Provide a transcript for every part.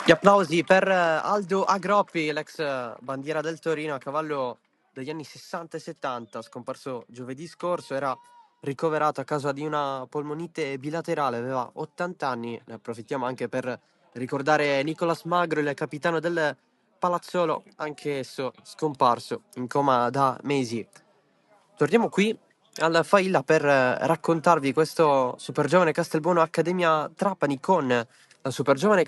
Gli applausi per Aldo Agroppi, l'ex bandiera del Torino, a cavallo degli anni 60 e 70, scomparso giovedì scorso, era ricoverato a causa di una polmonite bilaterale, aveva 80 anni. Ne approfittiamo anche per ricordare Nicolas Magro, il capitano del Palazzolo, anche esso scomparso in coma da mesi. Torniamo qui al Failla per raccontarvi questo super giovane Castelbuono Accademia Trapani con la super giovane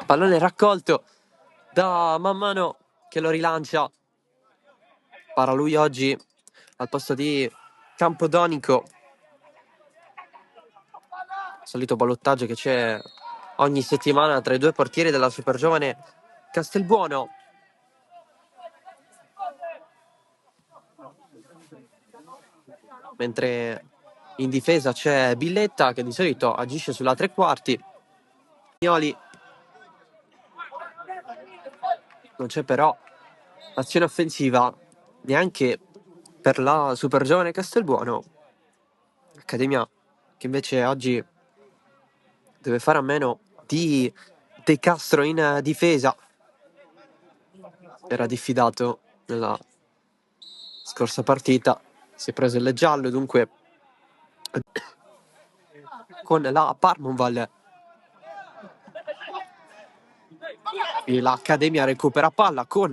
pallone raccolto da man mano che lo rilancia. Para lui oggi al posto di Campodonico. Solito ballottaggio che c'è ogni settimana tra i due portieri della super giovane Castelbuono. Mentre in difesa c'è Billetta che di solito agisce sulla tre quarti. Mioli. Non c'è però azione offensiva neanche per la super giovane Castelbuono. Accademia che invece oggi deve fare a meno di De Castro in difesa. Era diffidato nella scorsa partita, si è preso il giallo, dunque con la Parmonval l'Accademia recupera palla con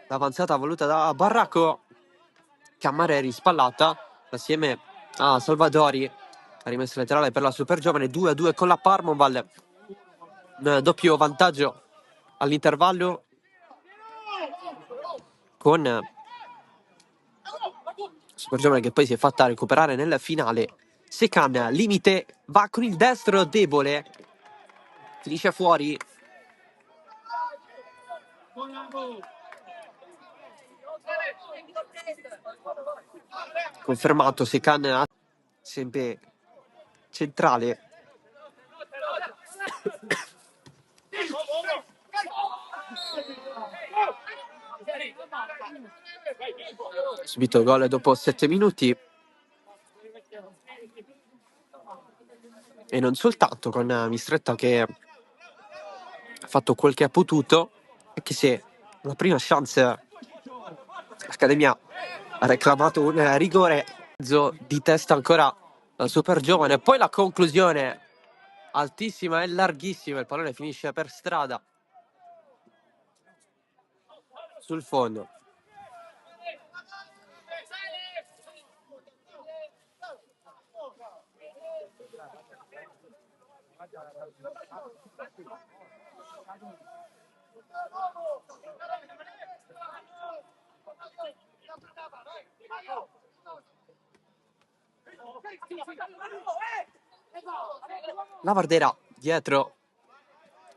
l'avanzata voluta da Barraco. Cammareri spallata assieme a Salvadori, ha rimesso laterale per la super giovane. 2-2 con la Parmonval, un doppio vantaggio all'intervallo con super giovane che poi si è fatta recuperare nel finale. Secan, limite, va con il destro debole, finisce fuori. Confermato Secan, sempre centrale. Subito gol dopo 7 minuti. E non soltanto, con Mistretta che ha fatto quel che ha potuto, anche se la prima chance l'Accademia ha reclamato un rigore di testa ancora super giovane. Poi la conclusione altissima e larghissima, il pallone finisce per strada sul fondo. La Vardera dietro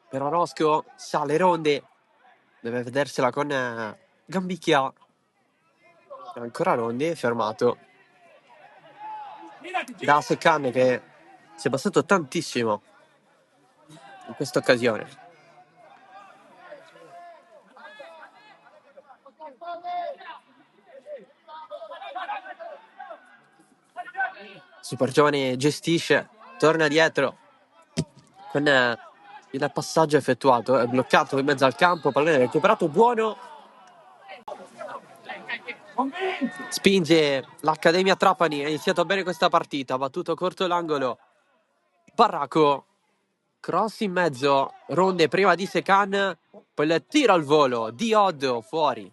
per Orosco, sale Ronde, deve vedersela con Gambicchia. Ancora Ronde, fermato da Secan che si è passato tantissimo in questa occasione. Super giovane gestisce, torna dietro con il passaggio effettuato, è bloccato in mezzo al campo, pallone recuperato buono. Spinge l'Accademia Trapani, ha iniziato bene questa partita, ha battuto corto l'angolo. Barraco, cross in mezzo, Ronde prima di Secan, poi il tiro al volo di Oddo fuori.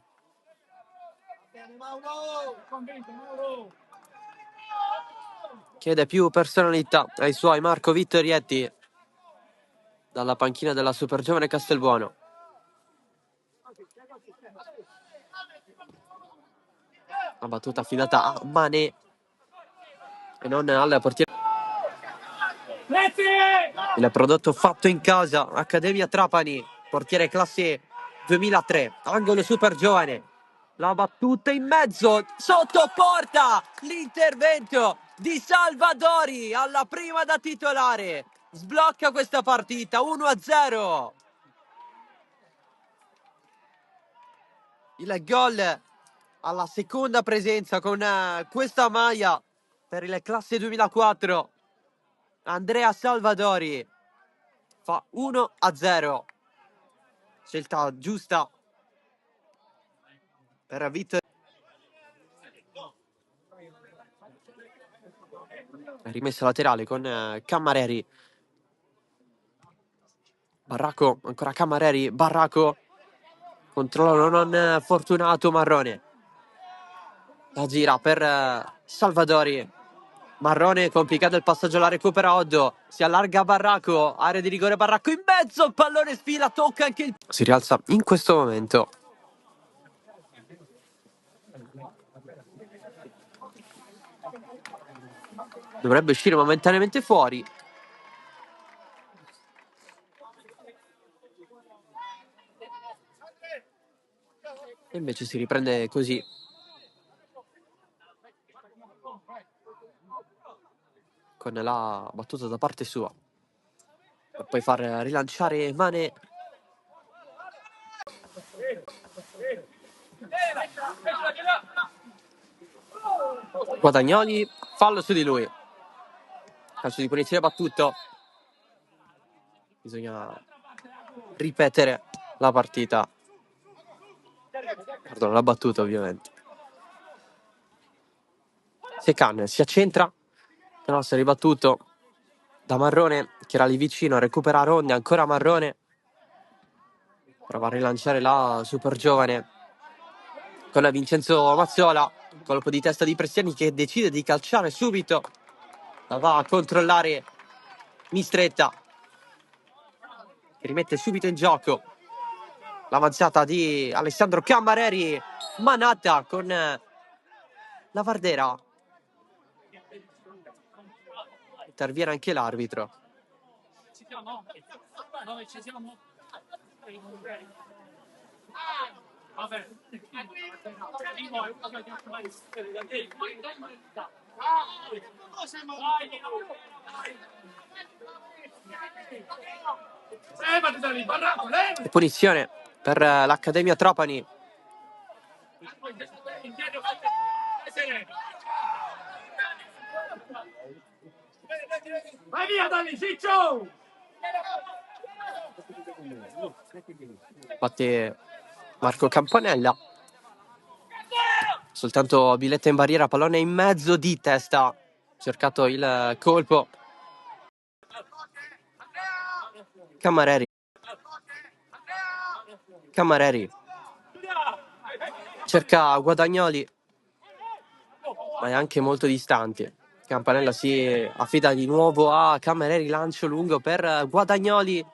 Chiede più personalità ai suoi Marco Vittorietti dalla panchina della super giovane Castelbuono. La battuta affidata a Mané e non al portiere. Il prodotto fatto in casa, Accademia Trapani, portiere classe 2003, angolo super giovane. La battuta in mezzo, sotto porta, l'intervento di Salvadori alla prima da titolare. Sblocca questa partita 1-0. Il gol alla seconda presenza con questa maglia per il classe 2004. Andrea Salvadori fa 1-0. Scelta giusta per Vittorio. Rimessa laterale con Cammareri. Barraco, ancora Cammareri, Barraco. Controllo non fortunato Marrone. La gira per Salvadori. Marrone, complicato il passaggio, la recupera Oddo. Si allarga Barraco, area di rigore Barraco in mezzo, il pallone sfila, tocca anche il... Si rialza in questo momento. Dovrebbe uscire momentaneamente fuori. E invece si riprende così. Con la battuta da parte sua. Per poi far rilanciare Mané. Guadagnoli, fallo su di lui. Calcio di punizione battuto. Bisogna ripetere la partita. Pardon, la battuta ovviamente. Secan si accentra, però si è ribattuto da Marrone che era lì vicino, recupera Ronde, ancora Marrone. Prova a rilanciare la super giovane con Vincenzo Mazzola. Colpo di testa di Prestiani che decide di calciare subito. La va a controllare Mistretta, che rimette subito in gioco l'avanzata di Alessandro Cammareri. Manata con la Vardera. Interviene anche l'arbitro. E punizione per l'Accademia Trapani. Vai via Dani, Ciccio! Batte Marco Campanella. Soltanto Biletta in barriera, pallone in mezzo di testa. Cercato il colpo. Cammareri. Cammareri. Cerca Guadagnoli, ma è anche molto distante. Campanella si affida di nuovo a Cammareri, lancio lungo per Guadagnoli.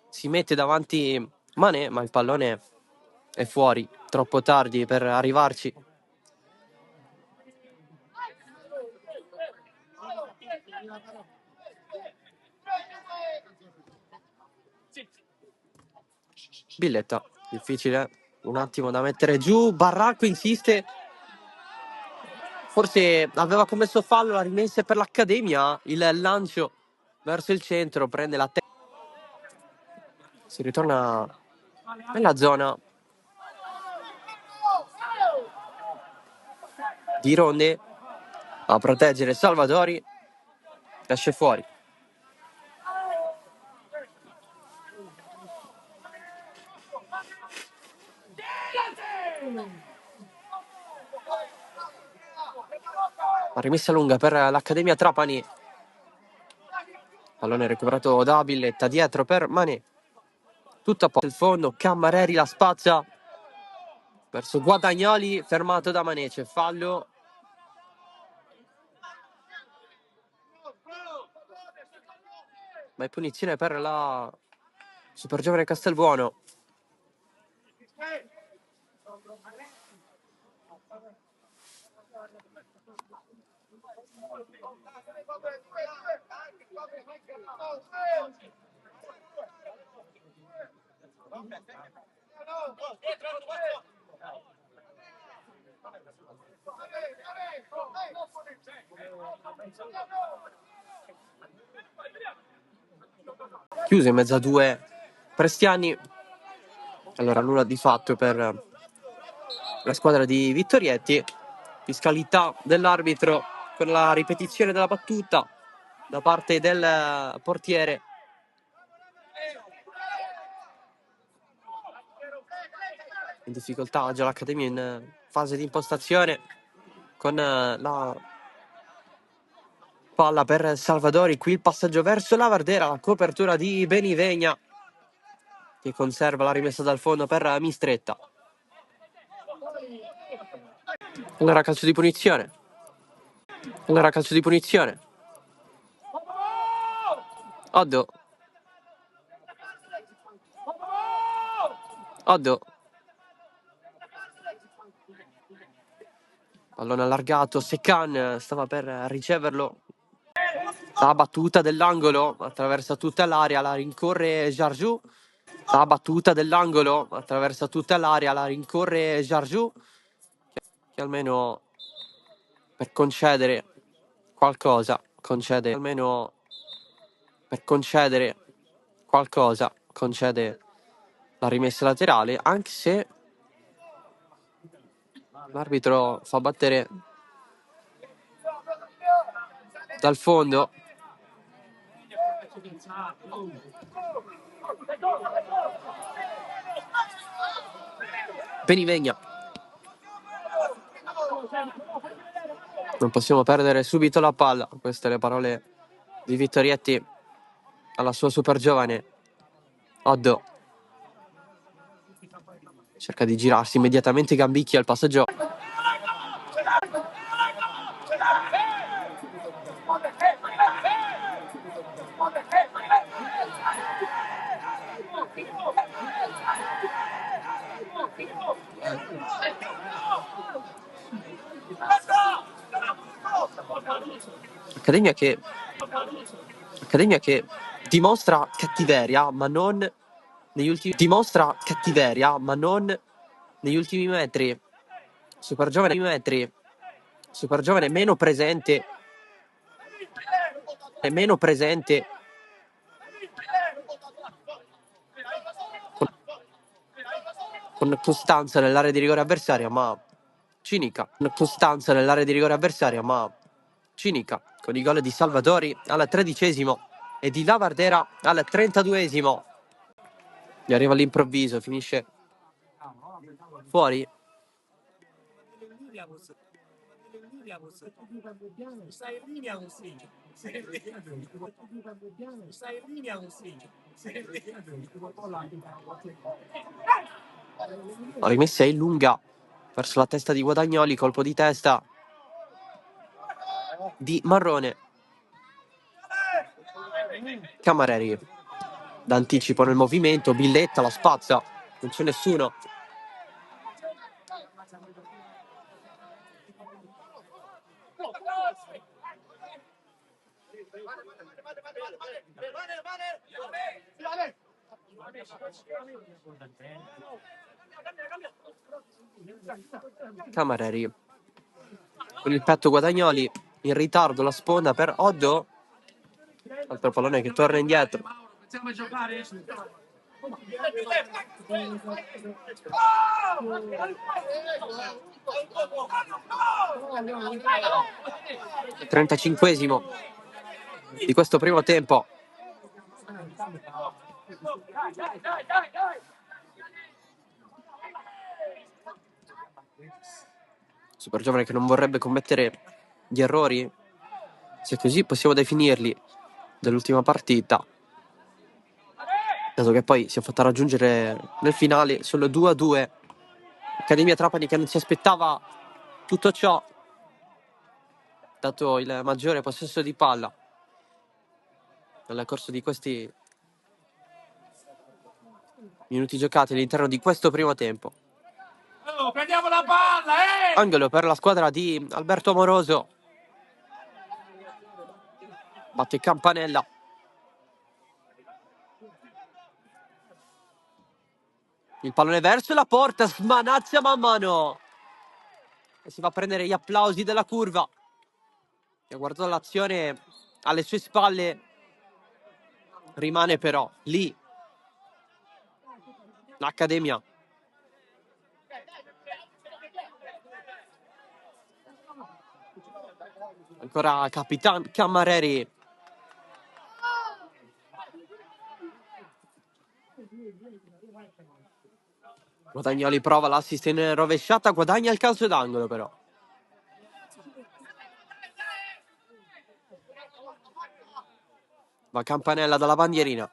Si mette davanti Mané, ma il pallone è fuori, troppo tardi per arrivarci. Billetta, difficile, un attimo da mettere giù. Barracco insiste. Forse aveva commesso fallo, la rimessa per l'Accademia. Il lancio verso il centro, prende la testa. Si ritorna nella zona di Ronde a proteggere Salvadori. Esce fuori. La rimessa lunga per l'Accademia Trapani. Pallone recuperato da Billetta, dietro per Mané. Tutto a posto il fondo, Cammareri la spazza verso Guadagnoli, fermato da Mané, c'è fallo. Ma è punizione per la super giovane Castelbuono. Chiuso in mezzo a due Prestiani. Allora nulla di fatto per la squadra di Vittorietti. Fiscalità dell'arbitro per la ripetizione della battuta da parte del portiere. In difficoltà già l'Accademia in fase di impostazione con la palla per Salvadori. Qui il passaggio verso la Vardera, la copertura di Benivegna che conserva la rimessa dal fondo per Mistretta. Allora calcio di punizione. Oddo. Pallone allargato, Secan stava per riceverlo. La battuta dell'angolo attraversa tutta l'area, la rincorre Jarjou. La battuta dell'angolo attraversa tutta l'area, la rincorre Jarjou, che almeno per concedere qualcosa, concede la rimessa laterale, anche se l'arbitro fa battere dal fondo. Benivegna. Non possiamo perdere subito la palla. Queste le parole di Vittorietti alla sua super giovane. Oddo cerca di girarsi immediatamente, Gambicchia al passaggio. Accademia che dimostra cattiveria, ma non negli ultimi metri. Super giovane meno presente con costanza nell'area di rigore avversaria, ma cinica. Con i gol di Salvadori al 13° e di Lavardera al 32°. Gli arriva all'improvviso, finisce fuori. La rimessa è lunga verso la testa di Guadagnoli, colpo di testa di Marrone. Camareri d'anticipo nel movimento, Billetta la spazza, non c'è nessuno. Camareri con il petto Guadagnoli, in ritardo la sponda per Oddo, altro pallone che torna indietro. Facciamo giocare. 35° di questo primo tempo. Super giovane che non vorrebbe commettere gli errori, se così possiamo definirli, dell'ultima partita, dato che poi si è fatta raggiungere nel finale solo 2-2. Accademia Trapani che non si aspettava tutto ciò, dato il maggiore possesso di palla nel corso di questi minuti giocati all'interno di questo primo tempo. Prendiamo la palla, Angolo per la squadra di Alberto Amoroso. batte Campanella. Il pallone verso la porta, smanaccia man mano e si va a prendere gli applausi della curva. E ha guardato l'azione alle sue spalle, rimane però lì l'Accademia. Ancora Capitan Cammareri. Guadagnoli prova l'assist in rovesciata, guadagna il calcio d'angolo però. Va Campanella dalla bandierina.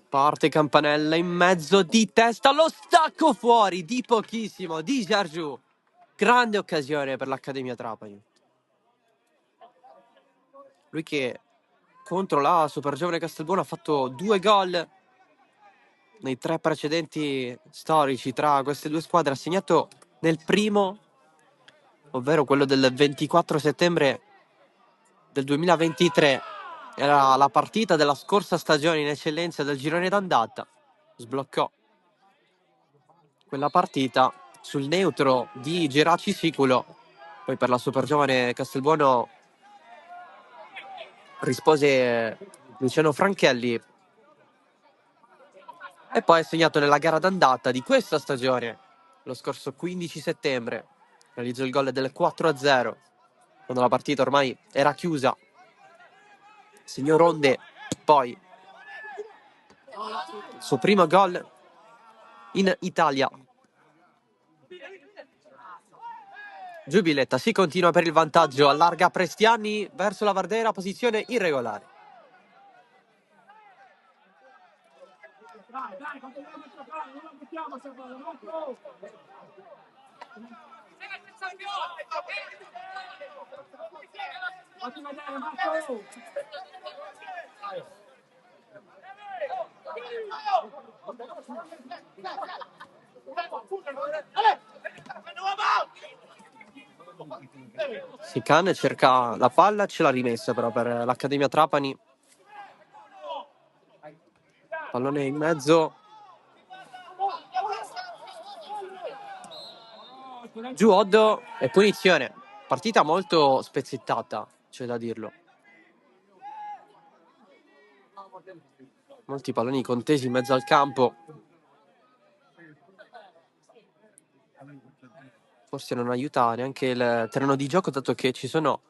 Parte Campanella in mezzo di testa, lo stacco fuori di pochissimo di Giargiù. Grande occasione per l'Accademia Trapani. Lui che contro la Super Giovane Castelbuono ha fatto 2 gol nei 3 precedenti storici tra queste due squadre. Ha segnato nel primo, ovvero quello del 24 settembre del 2023. Era la partita della scorsa stagione in eccellenza del girone d'andata. Sbloccò quella partita sul neutro di Geraci Siculo. Poi per la Super Giovane Castelbuono rispose Luciano Franchelli e poi ha segnato nella gara d'andata di questa stagione, lo scorso 15 settembre. Realizzò il gol del 4-0 quando la partita ormai era chiusa. Segnò Ronde, poi il suo primo gol in Italia. Giubiletta, si continua per il vantaggio, allarga Prestiani verso la Vardera, posizione irregolare. Sican cerca la palla, ce l'ha rimessa però per l'Accademia Trapani. Pallone in mezzo. Giù Oddo e punizione. Partita molto spezzettata, c'è da dirlo. Molti palloni contesi in mezzo al campo. Forse non aiuta neanche il terreno di gioco, dato che ci sono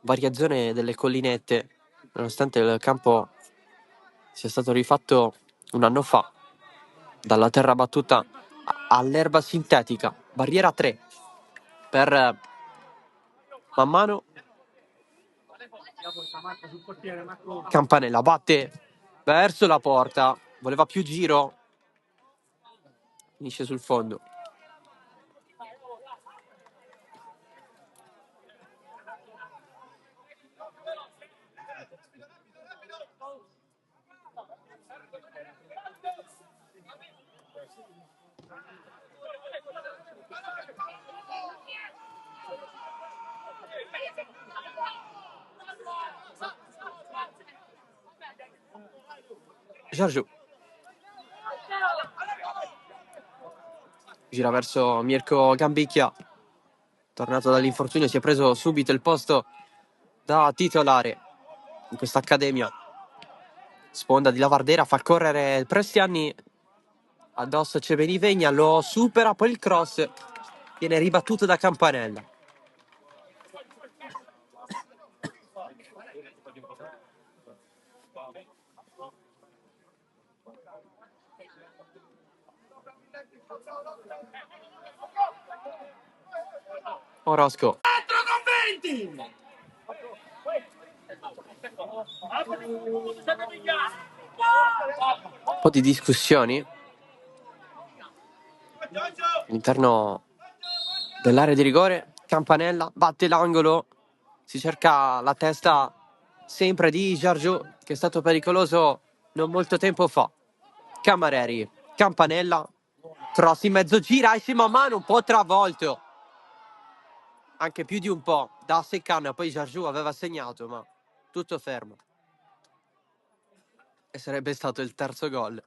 varie zone delle collinette, nonostante il campo sia stato rifatto un anno fa, dalla terra battuta all'erba sintetica. Barriera 3 per man mano. Campanella batte verso la porta, voleva più giro, finisce sul fondo. Giorgio gira verso Mirko Gambicchia, tornato dall'infortunio, si è preso subito il posto da titolare in questa accademia. Sponda di Lavardera, fa correre Prestiani, addosso c'è Benivegna, lo supera, poi il cross viene ribattuto da Campanella. Orosco. Un po' di discussioni all'interno dell'area di rigore. Campanella batte l'angolo, si cerca la testa sempre di Giorgio, che è stato pericoloso non molto tempo fa. Cammareri, Campanella, cross in mezzo, gira e si man mano un po' travolto anche più di un po' da Secan, poi Jarju aveva segnato, ma tutto fermo. E sarebbe stato il terzo gol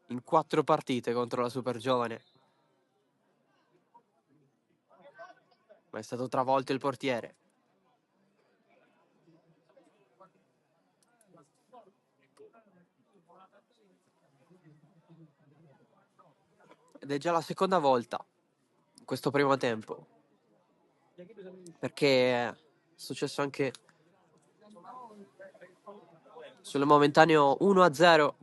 in 4 partite contro la Super Giovane. Ma è stato travolto il portiere. Ed è già la seconda volta in questo primo tempo. Perché è successo anche sul momentaneo 1-0.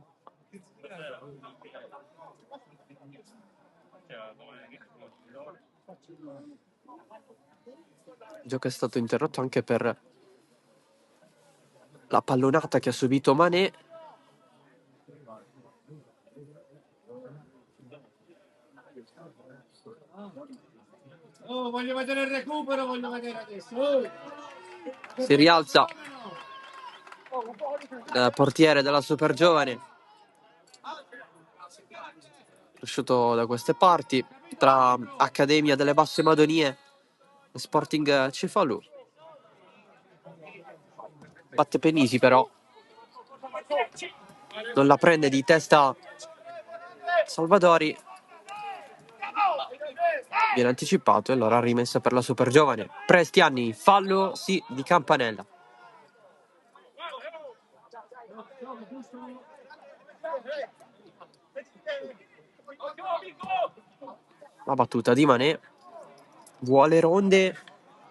Il gioco è stato interrotto anche per la pallonata che ha subito Mané. Oh, voglio vedere il recupero, voglio vedere adesso. Si rialza il portiere della Super Giovane, cresciuto da queste parti, tra Accademia delle Basse Madonie e Sporting Cefalù. Batte Penisi però, non la prende di testa Salvadori, viene anticipato e allora rimessa per la Super Giovane. Prestianni, fallo sì di Campanella. La battuta di Mané, vuole ronde,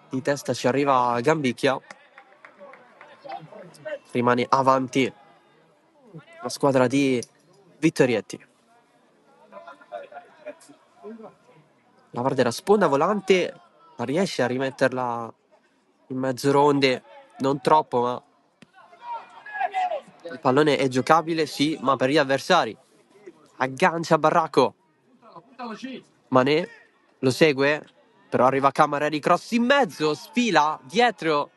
di testa ci arriva Gambicchia, rimane avanti la squadra di Vittorietti. La Vardera sponda volante, riesce a rimetterla in mezzo ronde, non troppo, ma il pallone è giocabile, sì, ma per gli avversari. Aggancia Barraco. Mané lo segue, però arriva Camareri, cross in mezzo, sfila dietro.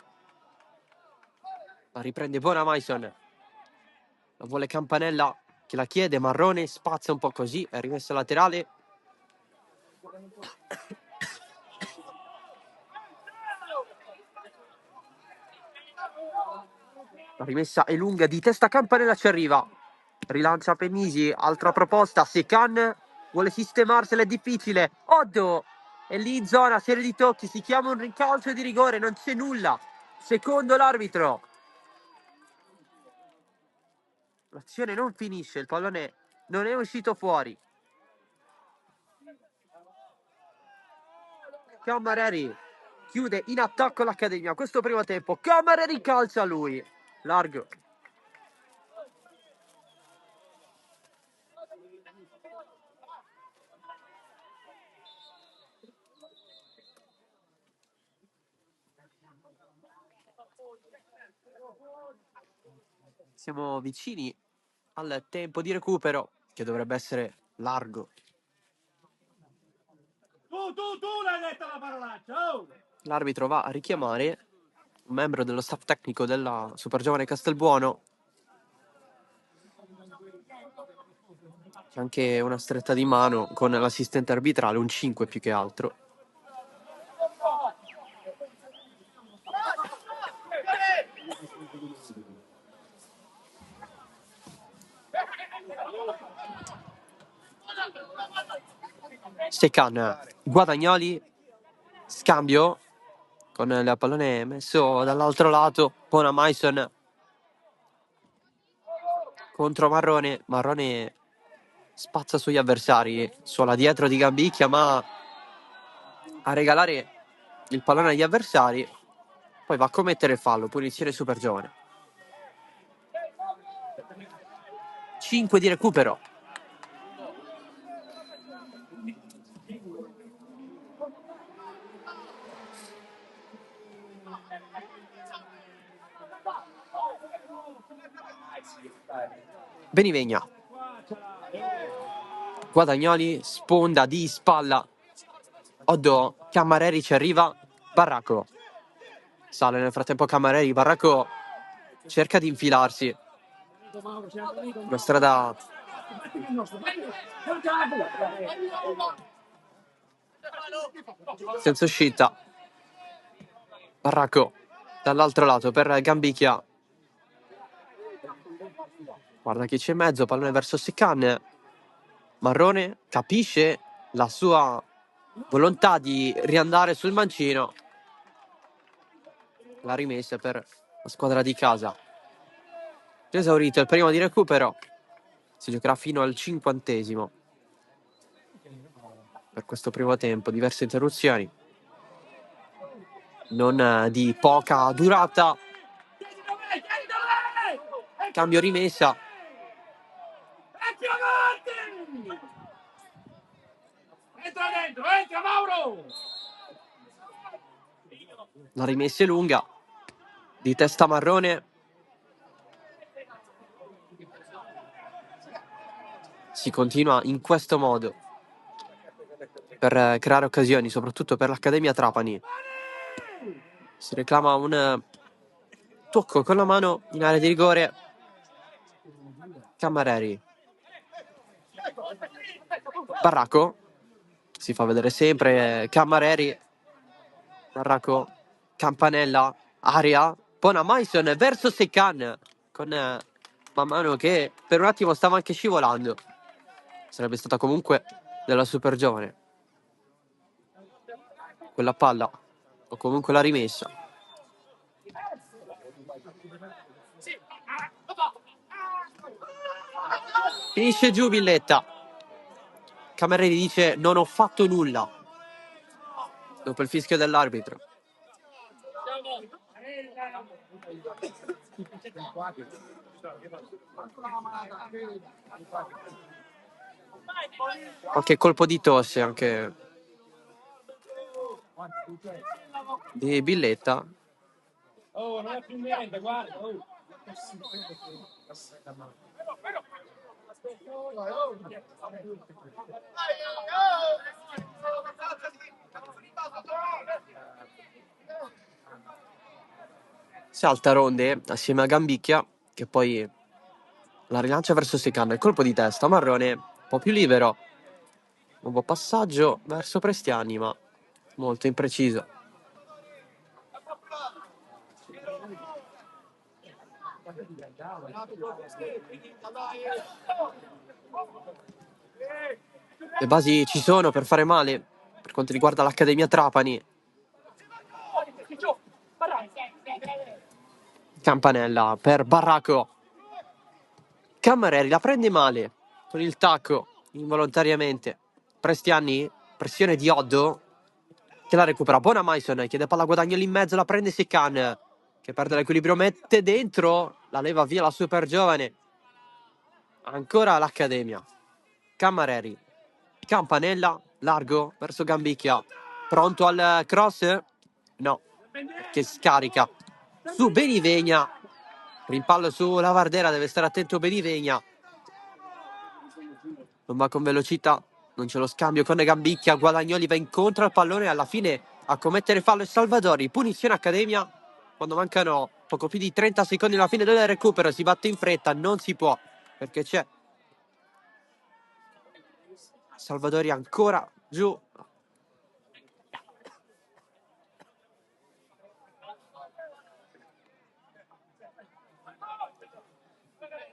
La riprende buona Mason. La vuole Campanella che la chiede, Marrone spazia un po' così, è rimessa laterale. La rimessa è lunga, di testa Campanella ci arriva. Rilancia Penisi, altra proposta, Secan vuole sistemarsela, è difficile. Oddo è lì in zona, serie di tocchi, si chiama un rincalcio di rigore, non c'è nulla. Secondo l'arbitro. L'azione non finisce, il pallone non è uscito fuori. Camareri chiude in attacco l'Accademia. Questo primo tempo, Camareri calcia lui. Largo. Siamo vicini al tempo di recupero, che dovrebbe essere largo. Tu l'hai detta la parolaccia, oh! L'arbitro va a richiamare un membro dello staff tecnico della Super Giovane Castelbuono. C'è anche una stretta di mano con l'assistente arbitrale, un 5 più che altro. Secan, Guadagnoli, scambio con il pallone messo dall'altro lato, buona Mason contro Marrone. Marrone spazza sugli avversari, suola dietro di Gambicchia, ma a regalare il pallone agli avversari, poi va a commettere il fallo, punizione Super Giovane. 5 di recupero. Benivegna, Guadagnoli, sponda di spalla. Oddo, Camareri ci arriva, Barraco. Sale nel frattempo Camareri, Barraco cerca di infilarsi. Una strada senza uscita. Barracco dall'altro lato per Gambicchia. Guarda chi c'è in mezzo, pallone verso Seccan. Marrone capisce la sua volontà di riandare sul mancino. La rimessa per la squadra di casa. Esaurito il primo di recupero. Si giocherà fino al 50° per questo primo tempo. Diverse interruzioni. Non di poca durata. Cambio rimessa. Entra dentro, entra Mauro! La rimessa è lunga. Di testa Marrone. Si continua in questo modo per creare occasioni, soprattutto per l'Accademia Trapani. Si reclama un tocco con la mano in area di rigore. Cammareri. Barracco. Si fa vedere sempre Cammareri. Barracco. Campanella. Aria. Bona Mason verso Seccan. Con man mano che per un attimo stava anche scivolando. Sarebbe stata comunque della super giovane quella palla, o comunque la rimessa. Finisce giù Villetta. Cammareri dice non ho fatto nulla dopo il fischio dell'arbitro. Qualche colpo di tosse anche di Villetta. Oh, non è più niente, guarda. Oh. Salta Ronde assieme a Gambicchia, che poi la rilancia verso Seccan. Il colpo di testa. Marrone un po' più libero. Nuovo passaggio verso Prestiani, ma molto impreciso. Le basi ci sono per fare male per quanto riguarda l'Accademia Trapani. Campanella per Barracco. Cammareri la prende male con il tacco involontariamente. Prestiani, pressione di Oddo che la recupera. Buona Mason, chiede palla guadagno lì in mezzo, la prende Seccan che perde l'equilibrio, mette dentro, la leva via la super giovane. Ancora l'Accademia. Cammareri. Campanella, largo verso Gambicchia. Pronto al cross? No, che scarica su Benivegna. Rimpallo su Lavardera, deve stare attento Benivegna. Non va con velocità, non c'è lo scambio con Gambicchia. Guadagnoli va incontro al pallone e alla fine a commettere fallo è Salvadori. Punizione Accademia quando mancano poco più di 30 secondi alla fine del recupero. Si batte in fretta, non si può perché c'è Salvadori ancora giù.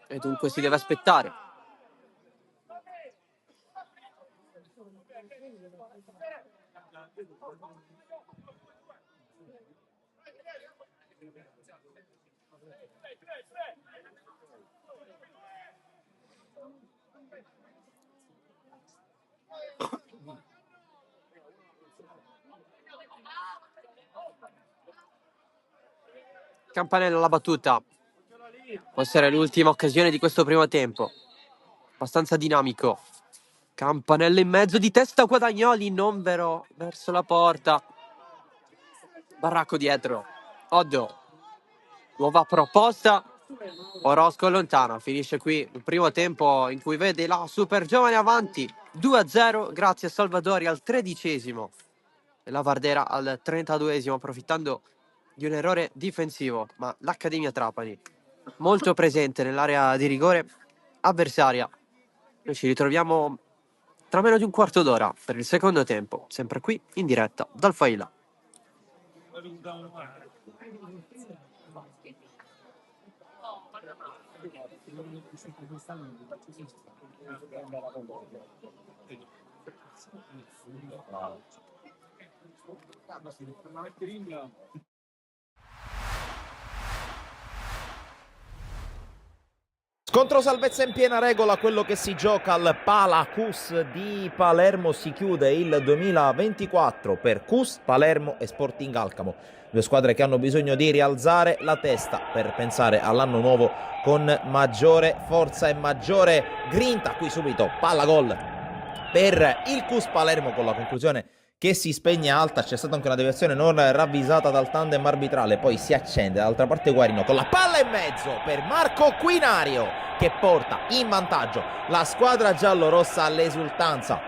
E dunque si deve aspettare. Campanella la battuta. Può essere l'ultima occasione di questo primo tempo. Abbastanza dinamico. Campanella in mezzo di testa Guadagnoli, non verso la porta. Barracco dietro. Oddo. Nuova proposta. Orosco lontano. Finisce qui il primo tempo in cui vede la super giovane avanti 2-0 grazie a Salvadori al 13° e la Vardera al 32° approfittando di un errore difensivo, ma l'Accademia Trapani molto presente nell'area di rigore avversaria. Noi ci ritroviamo tra meno di un quarto d'ora per il secondo tempo, sempre qui in diretta dal Faila. Scontro salvezza in piena regola, quello che si gioca al Pala Cus di Palermo. Si chiude il 2024 per Cus, Palermo e Sporting Alcamo. Due squadre che hanno bisogno di rialzare la testa per pensare all'anno nuovo con maggiore forza e maggiore grinta. Qui subito palla gol per il Cus Palermo con la conclusione che si spegne alta. C'è stata anche una deviazione non ravvisata dal tandem arbitrale, poi si accende dall'altra parte Guarino con la palla in mezzo per Marco Quinario, che porta in vantaggio la squadra giallorossa all'esultanza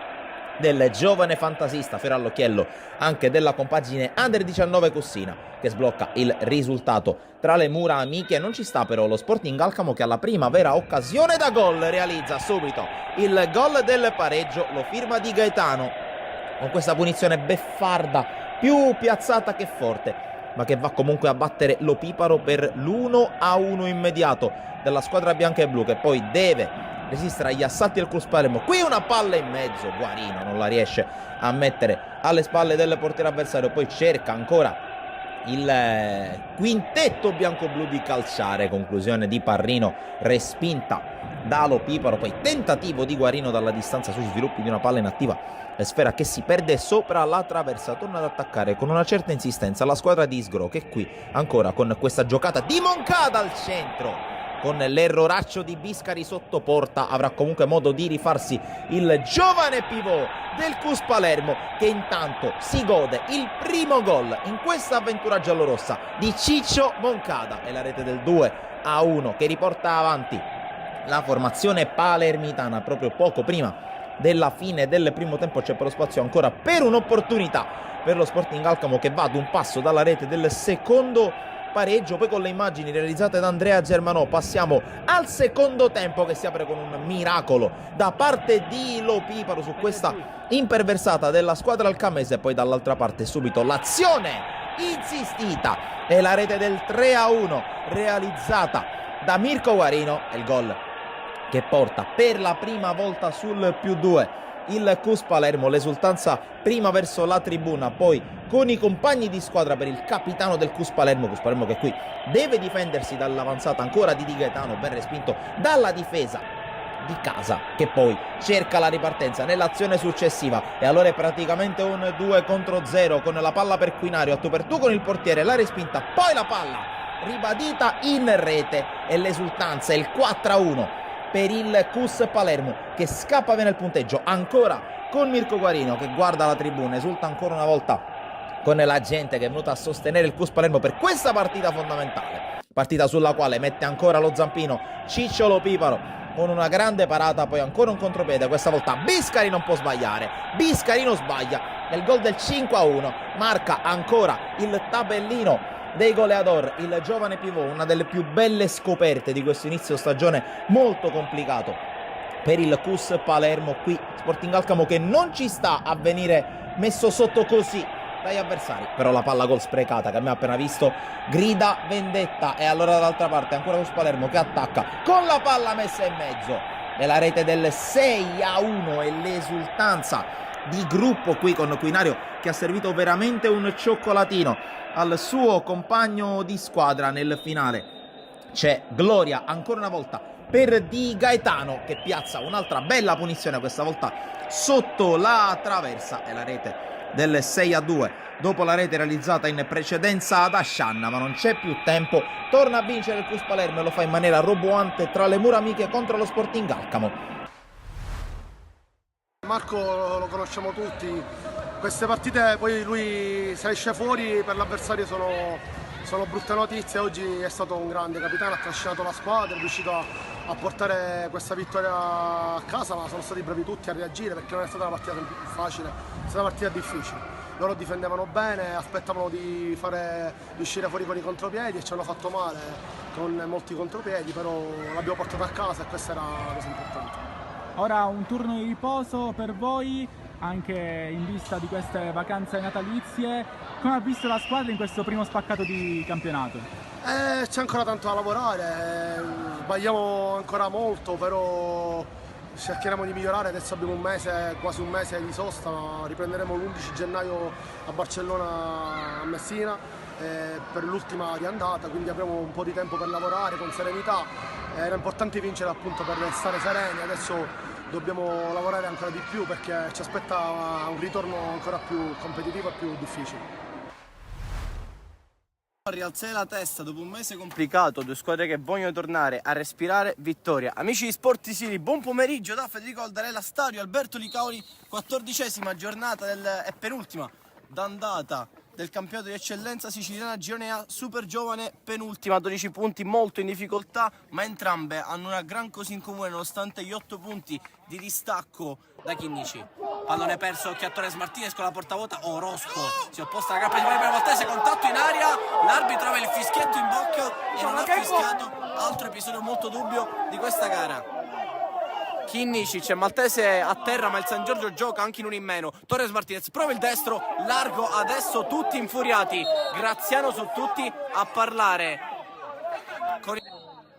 del giovane fantasista, fiore all'occhiello anche della compagine Under 19 Cussina, che sblocca il risultato tra le mura amiche. Non ci sta però lo Sporting Alcamo, che alla prima vera occasione da gol realizza subito il gol del pareggio. Lo firma Di Gaetano con questa punizione beffarda, più piazzata che forte, ma che va comunque a battere lo Piparo per l'1-1 immediato della squadra bianca e blu, che poi deve resistere agli assalti del Cus Palermo. Qui una palla in mezzo, Guarino non la riesce a mettere alle spalle del portiere avversario, poi cerca ancora il quintetto bianco-blu di calciare, conclusione di Parrino respinta da Lo Piparo. Poi tentativo di Guarino dalla distanza sui sviluppi di una palla inattiva, sfera che si perde sopra la traversa. Torna ad attaccare con una certa insistenza la squadra di Isgro, che qui ancora con questa giocata di Moncada al centro, con l'erroraccio di Biscari sotto porta, avrà comunque modo di rifarsi il giovane pivot del Cus Palermo, che intanto si gode il primo gol in questa avventura giallorossa di Ciccio Moncada, e la rete del 2-1 che riporta avanti la formazione palermitana proprio poco prima della fine del primo tempo. C'è però spazio ancora per un'opportunità per lo Sporting Alcamo, che va ad un passo dalla rete del secondo pareggio. Poi con le immagini realizzate da Andrea Germanò passiamo al secondo tempo, che si apre con un miracolo da parte di Lo Piparo su questa imperversata della squadra alcamese. Poi dall'altra parte subito l'azione insistita e la rete del 3-1 realizzata da Mirko Guarino, e il gol che porta per la prima volta sul +2 il Cus Palermo. L'esultanza prima verso la tribuna, poi con i compagni di squadra per il capitano del Cus Palermo che qui deve difendersi dall'avanzata ancora di Di Gaetano, ben respinto dalla difesa di casa, che poi cerca la ripartenza nell'azione successiva, e allora è praticamente un 2 contro 0 con la palla per Quinario a tu per tu con il portiere, la respinta, poi la palla ribadita in rete, e l'esultanza è il 4-1 per il Cus Palermo, che scappa bene il punteggio ancora con Mirko Guarino, che guarda la tribuna, esulta ancora una volta con la gente che è venuta a sostenere il Cus Palermo per questa partita fondamentale, partita sulla quale mette ancora lo zampino Ciccio Lo Piparo con una grande parata, poi ancora un contropiede. Questa volta Biscari non può sbagliare, Biscarino sbaglia, e il gol del 5-1 marca ancora il tabellino dei goleador, il giovane pivot, una delle più belle scoperte di questo inizio stagione molto complicato per il Cus Palermo. Qui Sporting Alcamo che non ci sta a venire messo sotto così dagli avversari, però la palla gol sprecata che abbiamo appena visto grida vendetta, e allora dall'altra parte ancora Cus Palermo che attacca con la palla messa in mezzo, e la rete del 6-1 e l'esultanza di gruppo qui con Quinario, che ha servito veramente un cioccolatino al suo compagno di squadra nel finale. C'è gloria ancora una volta per Di Gaetano, che piazza un'altra bella punizione, questa volta sotto la traversa, e la rete del 6-2 dopo la rete realizzata in precedenza ad Ascianna. Ma non c'è più tempo, torna a vincere il Cus Palermo e lo fa in maniera roboante tra le mura amiche contro lo Sporting Alcamo. Marco lo conosciamo tutti, queste partite poi lui se esce fuori per l'avversario sono brutte notizie. Oggi è stato un grande capitano, ha trascinato la squadra, è riuscito a portare questa vittoria a casa, ma sono stati bravi tutti a reagire, perché non è stata una partita facile, è stata una partita difficile. Loro difendevano bene, aspettavano di uscire fuori con i contropiedi e ci hanno fatto male con molti contropiedi, però l'abbiamo portato a casa e questa era la cosa importante. Ora un turno di riposo per voi, anche in vista di queste vacanze natalizie. Come ha visto la squadra in questo primo spaccato di campionato? C'è ancora tanto da lavorare, sbagliamo ancora molto, però cercheremo di migliorare. Adesso abbiamo un mese, quasi un mese di sosta, riprenderemo l'11 gennaio a Barcellona, a Messina, per l'ultima riandata, quindi avremo un po' di tempo per lavorare con serenità. Era importante vincere appunto per stare sereni, adesso dobbiamo lavorare ancora di più perché ci aspetta un ritorno ancora più competitivo e più difficile. Rialzare la testa dopo un mese complicato, due squadre che vogliono tornare a respirare vittoria. Amici di Sportisili, buon pomeriggio da Federico Aldarella, stadio Alberto Licaoli, 14ª giornata e penultima d'andata del campionato di eccellenza siciliana Girone A Super Giovane, penultima, 12 punti, molto in difficoltà, ma entrambe hanno una gran cosa in comune nonostante gli 8 punti di distacco da Chinnici. Pallone perso, occhio a Torres Martinez con la porta vuota, Orozco si opposta alla cappa di Mario Maltese, contatto in aria, l'arbitro aveva il fischietto in bocca e non ha fischiato. Altro episodio molto dubbio di questa gara. Chinnici, c'è Maltese a terra, ma il San Giorgio gioca anche in uno in meno. Torres Martinez prova il destro, largo, adesso tutti infuriati. Graziano su tutti a parlare.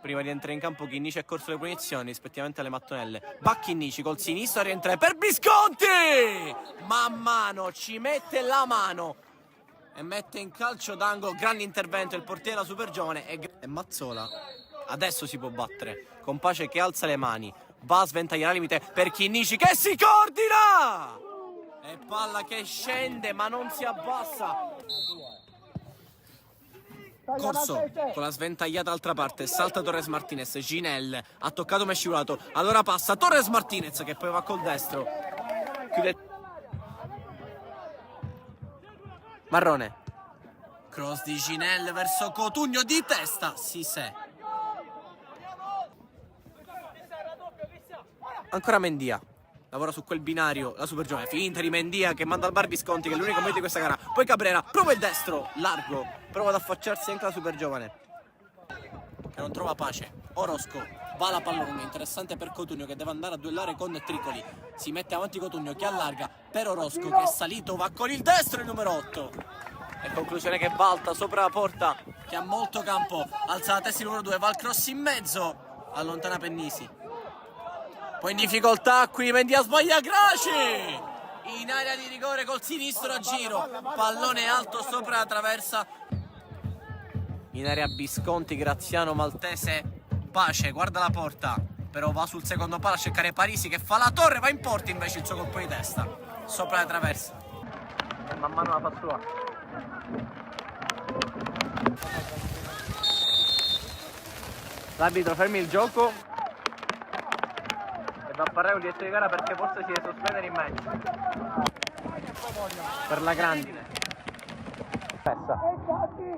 Prima di entrare in campo Chinnici ha corso le punizioni rispettivamente alle mattonelle. Va Chinnici col sinistro, rientra per Visconti! Man mano, ci mette la mano e mette in calcio d'angolo. Grande intervento del portiere della Super Giovane e Mazzola adesso si può battere con Pace che alza le mani, va a sventagliare al limite per Chinnici che si coordina e palla che scende ma non si abbassa. Corso con la sventagliata d'altra parte, salta Torres Martinez, Ginel ha toccato ma è scivolato, allora passa Torres Martinez che poi va col destro, chiude Marrone, cross di Ginel verso Cotugno di testa, Sisè, ancora Mendia, lavora su quel binario la Super Giovane, finta di Mendia che manda al bar Visconti che è l'unico momento di questa gara, poi Cabrera prova il destro, largo, prova ad affacciarsi anche la Super Giovane che non trova pace. Orozco va la pallone, interessante per Cotugno che deve andare a duellare con Tricoli, si mette avanti Cotugno che allarga per Orozco che è salito, va con il destro il numero 8 e conclusione che balta sopra la porta che ha molto campo, alza la testa il numero 2, va al cross in mezzo, allontana Pennisi, poi in difficoltà qui Mendia sbaglia Graci in area di rigore col sinistro a giro, pallone alto sopra la traversa, in area Visconti, Graziano, Maltese, Pace, guarda la porta, però va sul secondo palo a cercare Parisi che fa la torre, va in porta invece il suo colpo di testa, sopra la traversa e man mano la fa sua. L'arbitro fermi il gioco e va a parlare con il direttore di gara perché forse si deve sospendere in mezzo per la grandine.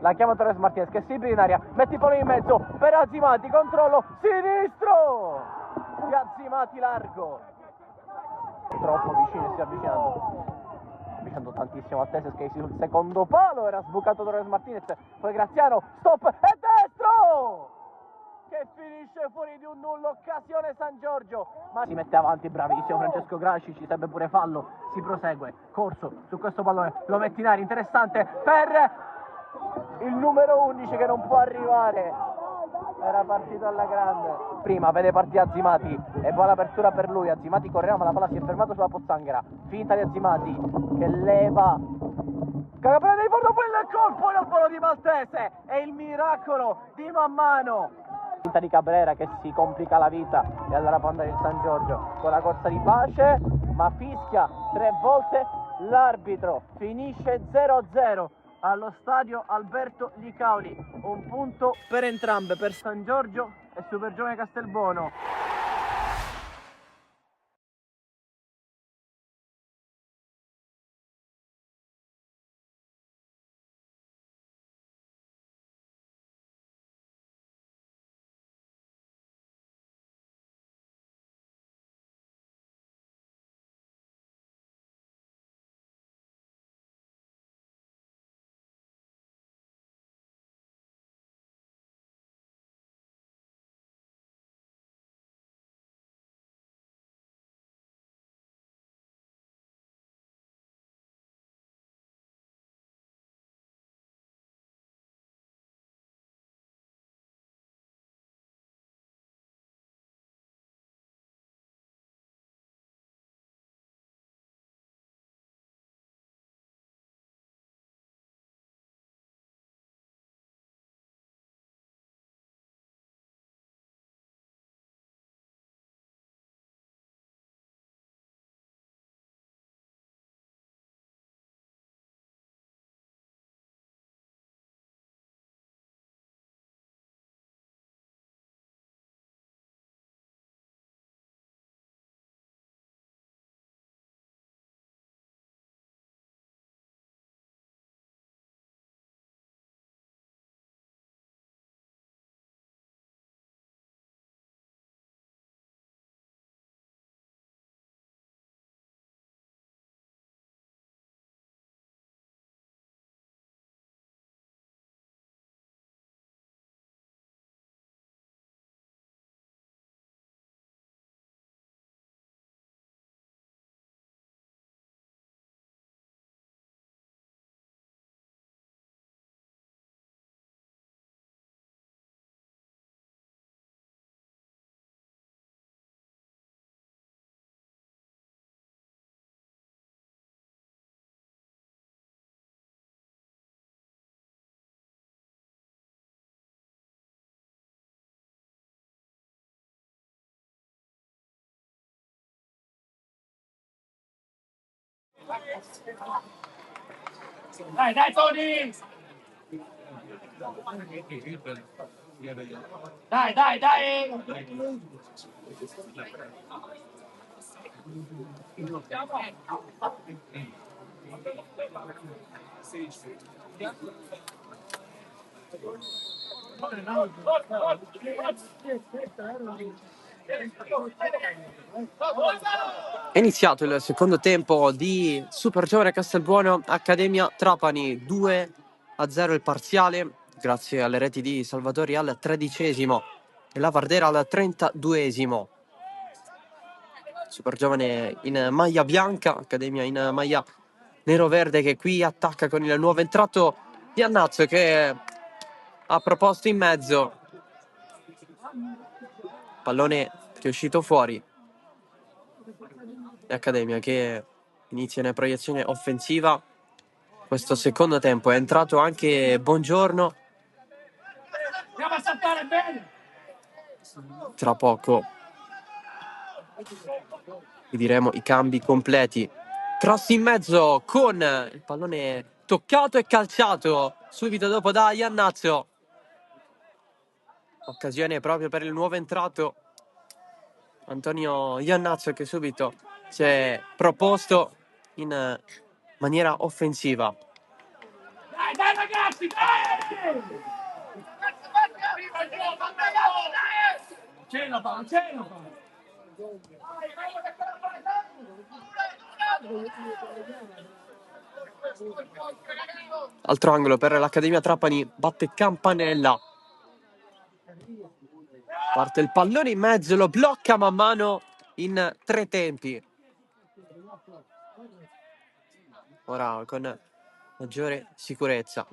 La chiama Torres Martinez che si in aria, mette il pallone in mezzo per Azzimati, controllo sinistro di Azzimati largo, troppo vicino, si sta avvicinando tantissimo al Teses che sul secondo palo, era sbucato Torres Martinez, poi Graziano, stop e destro che finisce fuori di un nullo, occasione San Giorgio, ma si mette avanti, bravissimo Francesco Grasci, ci serve pure fallo, si prosegue, corso su questo pallone, lo mette in aria, interessante per il numero 11 che non può arrivare, era partito alla grande, prima vede partire Azzimati e buona apertura per lui, Azzimati correva ma la palla si è fermata sulla pozzanghera, finta di Azzimati che leva Cagapena dei Forno, poi il colpo nel palo di Maltese e il miracolo di Mammano, finta di Cabrera che si complica la vita e allora può andare il San Giorgio con la corsa di Pace, ma fischia 3 volte l'arbitro, finisce 0-0 allo stadio Alberto Licaoli, un punto per entrambe, per San Giorgio e Super Giovane Castelbuono. Dai, Tony! Dai! È iniziato il secondo tempo di Super Giovane Castelbuono, Accademia Trapani 2-0 il parziale, grazie alle reti di Salvatori al 13° e la Vardera al 32°. Super Giovane in maglia bianca, Accademia in maglia nero-verde, che qui attacca con il nuovo entrato Iannazzo, che ha proposto in mezzo. Pallone che è uscito fuori. Accademia che inizia in proiezione offensiva. Questo secondo tempo è entrato anche Buongiorno. Andiamo a saltare bene! Tra poco vi diremo i cambi completi. Cross in mezzo con il pallone toccato e calciato subito dopo da Iannazzo. Occasione proprio per il nuovo entrato Antonio Iannazzo, che subito si è proposto in maniera offensiva. Dai ragazzi, dai! Ce la fa! Altro angolo per l'Accademia Trapani, batte Campanella. Parte il pallone in mezzo, lo blocca man mano in 3 tempi. Ora con maggiore sicurezza.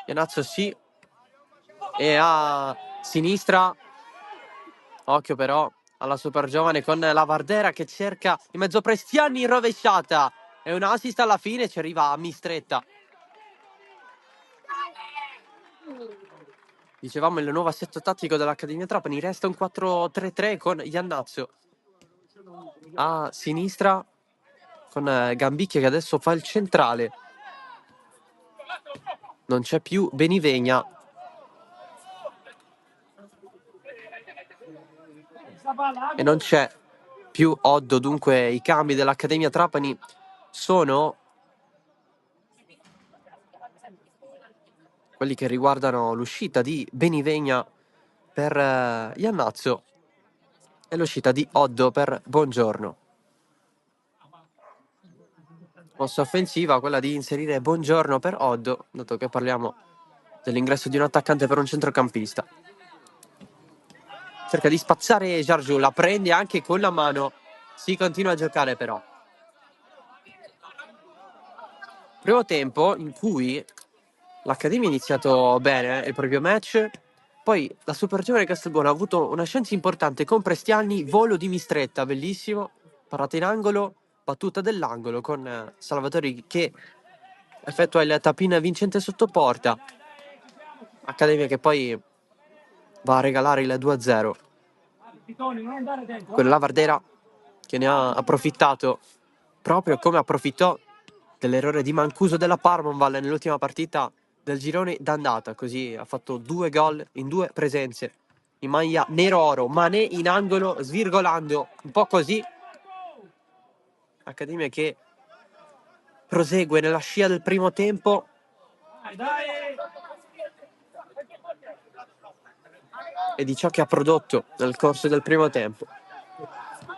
Iannazzo sì. E a sinistra, occhio però alla Super Giovane con la Vardera che cerca in mezzo Prestiani, rovesciata. E un assist alla fine, ci arriva a Mistretta. Dicevamo il nuovo assetto tattico dell'Accademia Trapani, resta un 4-3-3 con Iannazzo a sinistra con Gambicchia che adesso fa il centrale. Non c'è più Benivegna. E non c'è più Oddo, dunque i cambi dell'Accademia Trapani sono quelli che riguardano l'uscita di Benivegna per Iannazzo e l'uscita di Oddo per Buongiorno. Mossa offensiva, quella di inserire Buongiorno per Oddo, dato che parliamo dell'ingresso di un attaccante per un centrocampista. Cerca di spazzare Jargiu, la prende anche con la mano, si continua a giocare però. Primo tempo in cui l'Accademia ha iniziato bene il proprio match, poi la Super Giovane Castelbuono ha avuto una chance importante con Prestiani, volo di Mistretta, bellissimo, parata in angolo, battuta dell'angolo con Salvatori che effettua il tap-in vincente sotto porta. Accademia che poi va a regalare il 2-0. Con la Vardera che ne ha approfittato proprio come approfittò dell'errore di Mancuso della Parmonval nell'ultima partita del girone d'andata, così ha fatto 2 gol in 2 presenze in maglia nero-oro. Mané in angolo svirgolando un po' così. Accademia che prosegue nella scia del primo tempo. E di ciò che ha prodotto nel corso del primo tempo.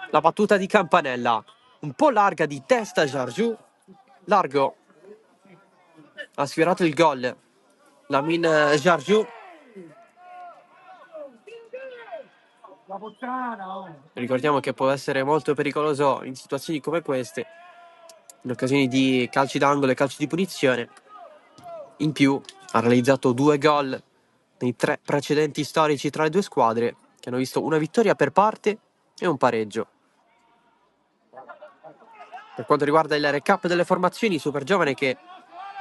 La battuta di Campanella, un po' larga di testa Jargiu, largo, ha sfiorato il gol Lamin Jargiu. Ricordiamo che può essere molto pericoloso in situazioni come queste, in occasioni di calci d'angolo e calci di punizione. In più ha realizzato 2 gol nei 3 precedenti storici tra le due squadre, che hanno visto una vittoria per parte e un pareggio. Per quanto riguarda il recap delle formazioni, Super Giovane che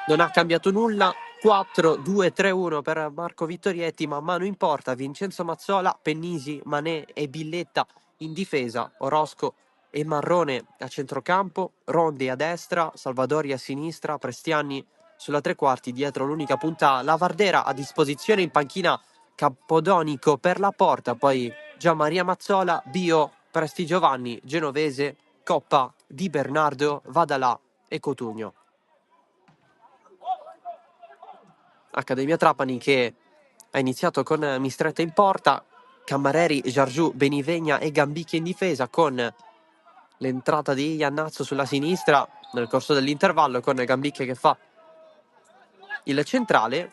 non ha cambiato nulla. 4-2-3-1 per Marco Vittorietti, man mano in porta Vincenzo Mazzola, Pennisi, Manè e Billetta in difesa, Orosco e Marrone a centrocampo, Rondi a destra, Salvadori a sinistra, Prestiani sulla tre quarti dietro l'unica punta Lavardera, a disposizione in panchina Capodonico per la porta, poi Gianmaria Mazzola, Bio, Presti Giovanni, Genovese, Coppa, Di Bernardo, Vadalà e Cotugno. Accademia Trapani che ha iniziato con Mistretta in porta, Cammareri, Giargiù, Benivegna e Gambicchi in difesa, con l'entrata di Iannazzo sulla sinistra nel corso dell'intervallo, con Gambicchi che fa il centrale.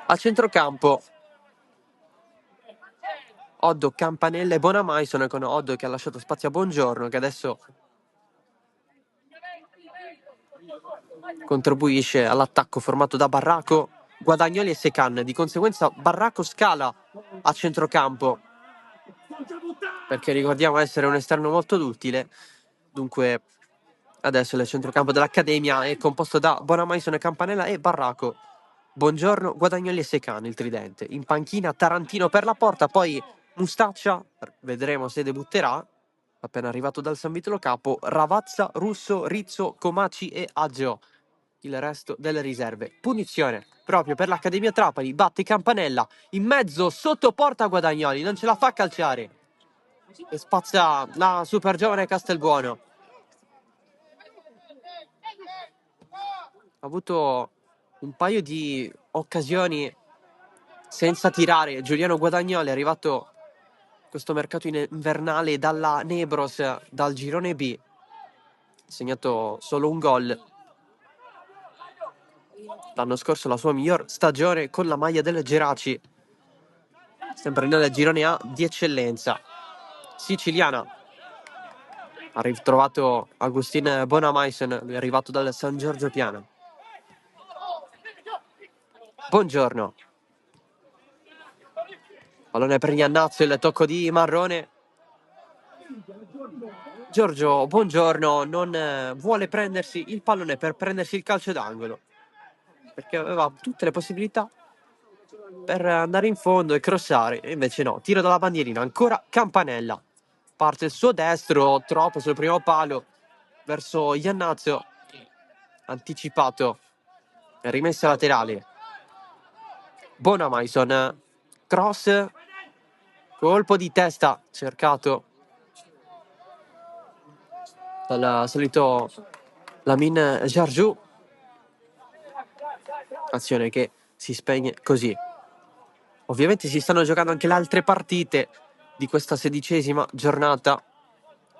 A centrocampo Oddo, Campanella e Bonamaison, con Oddo che ha lasciato spazio a Buongiorno, che adesso contribuisce all'attacco formato da Barraco, Guadagnoli e Secan. Di conseguenza Barraco scala a centrocampo, perché ricordiamo essere un esterno molto duttile. Dunque adesso il centrocampo dell'Accademia è composto da Bonamaison, Campanella e Barraco. Buongiorno, Guadagnoli e Secan, il tridente. In panchina Tarantino per la porta, poi Mustaccia, vedremo se debutterà, appena arrivato dal San Vitolo Capo, Ravazza, Russo, Rizzo, Comaci e Aggio. Il resto delle riserve. Punizione proprio per l'Accademia Trapani, batte Campanella in mezzo, sotto porta Guadagnoli, non ce la fa calciare e spazza la super giovane Castelbuono. Ha avuto un paio di occasioni senza tirare. Giuliano Guadagnoli è arrivato questo mercato invernale dalla Nebros, dal girone B, ha segnato solo un gol. L'anno scorso la sua miglior stagione con la maglia del Geraci, sempre nel girone A di eccellenza siciliana. Ha ritrovato Agustin Bonamaison, lui è arrivato dal San Giorgio Piana. Buongiorno, pallone per Iannazzo, il tocco di Marrone. Giorgio Buongiorno non vuole prendersi il pallone per prendersi il calcio d'angolo, perché aveva tutte le possibilità per andare in fondo e crossare, e invece no, tiro dalla bandierina, ancora Campanella, parte il suo destro, troppo sul primo palo, verso Iannazzo, anticipato, rimessa laterale, Bonamaison, cross, colpo di testa cercato dal solito Lamin Jargiu, azione che si spegne così. Ovviamente si stanno giocando anche le altre partite di questa 16ª giornata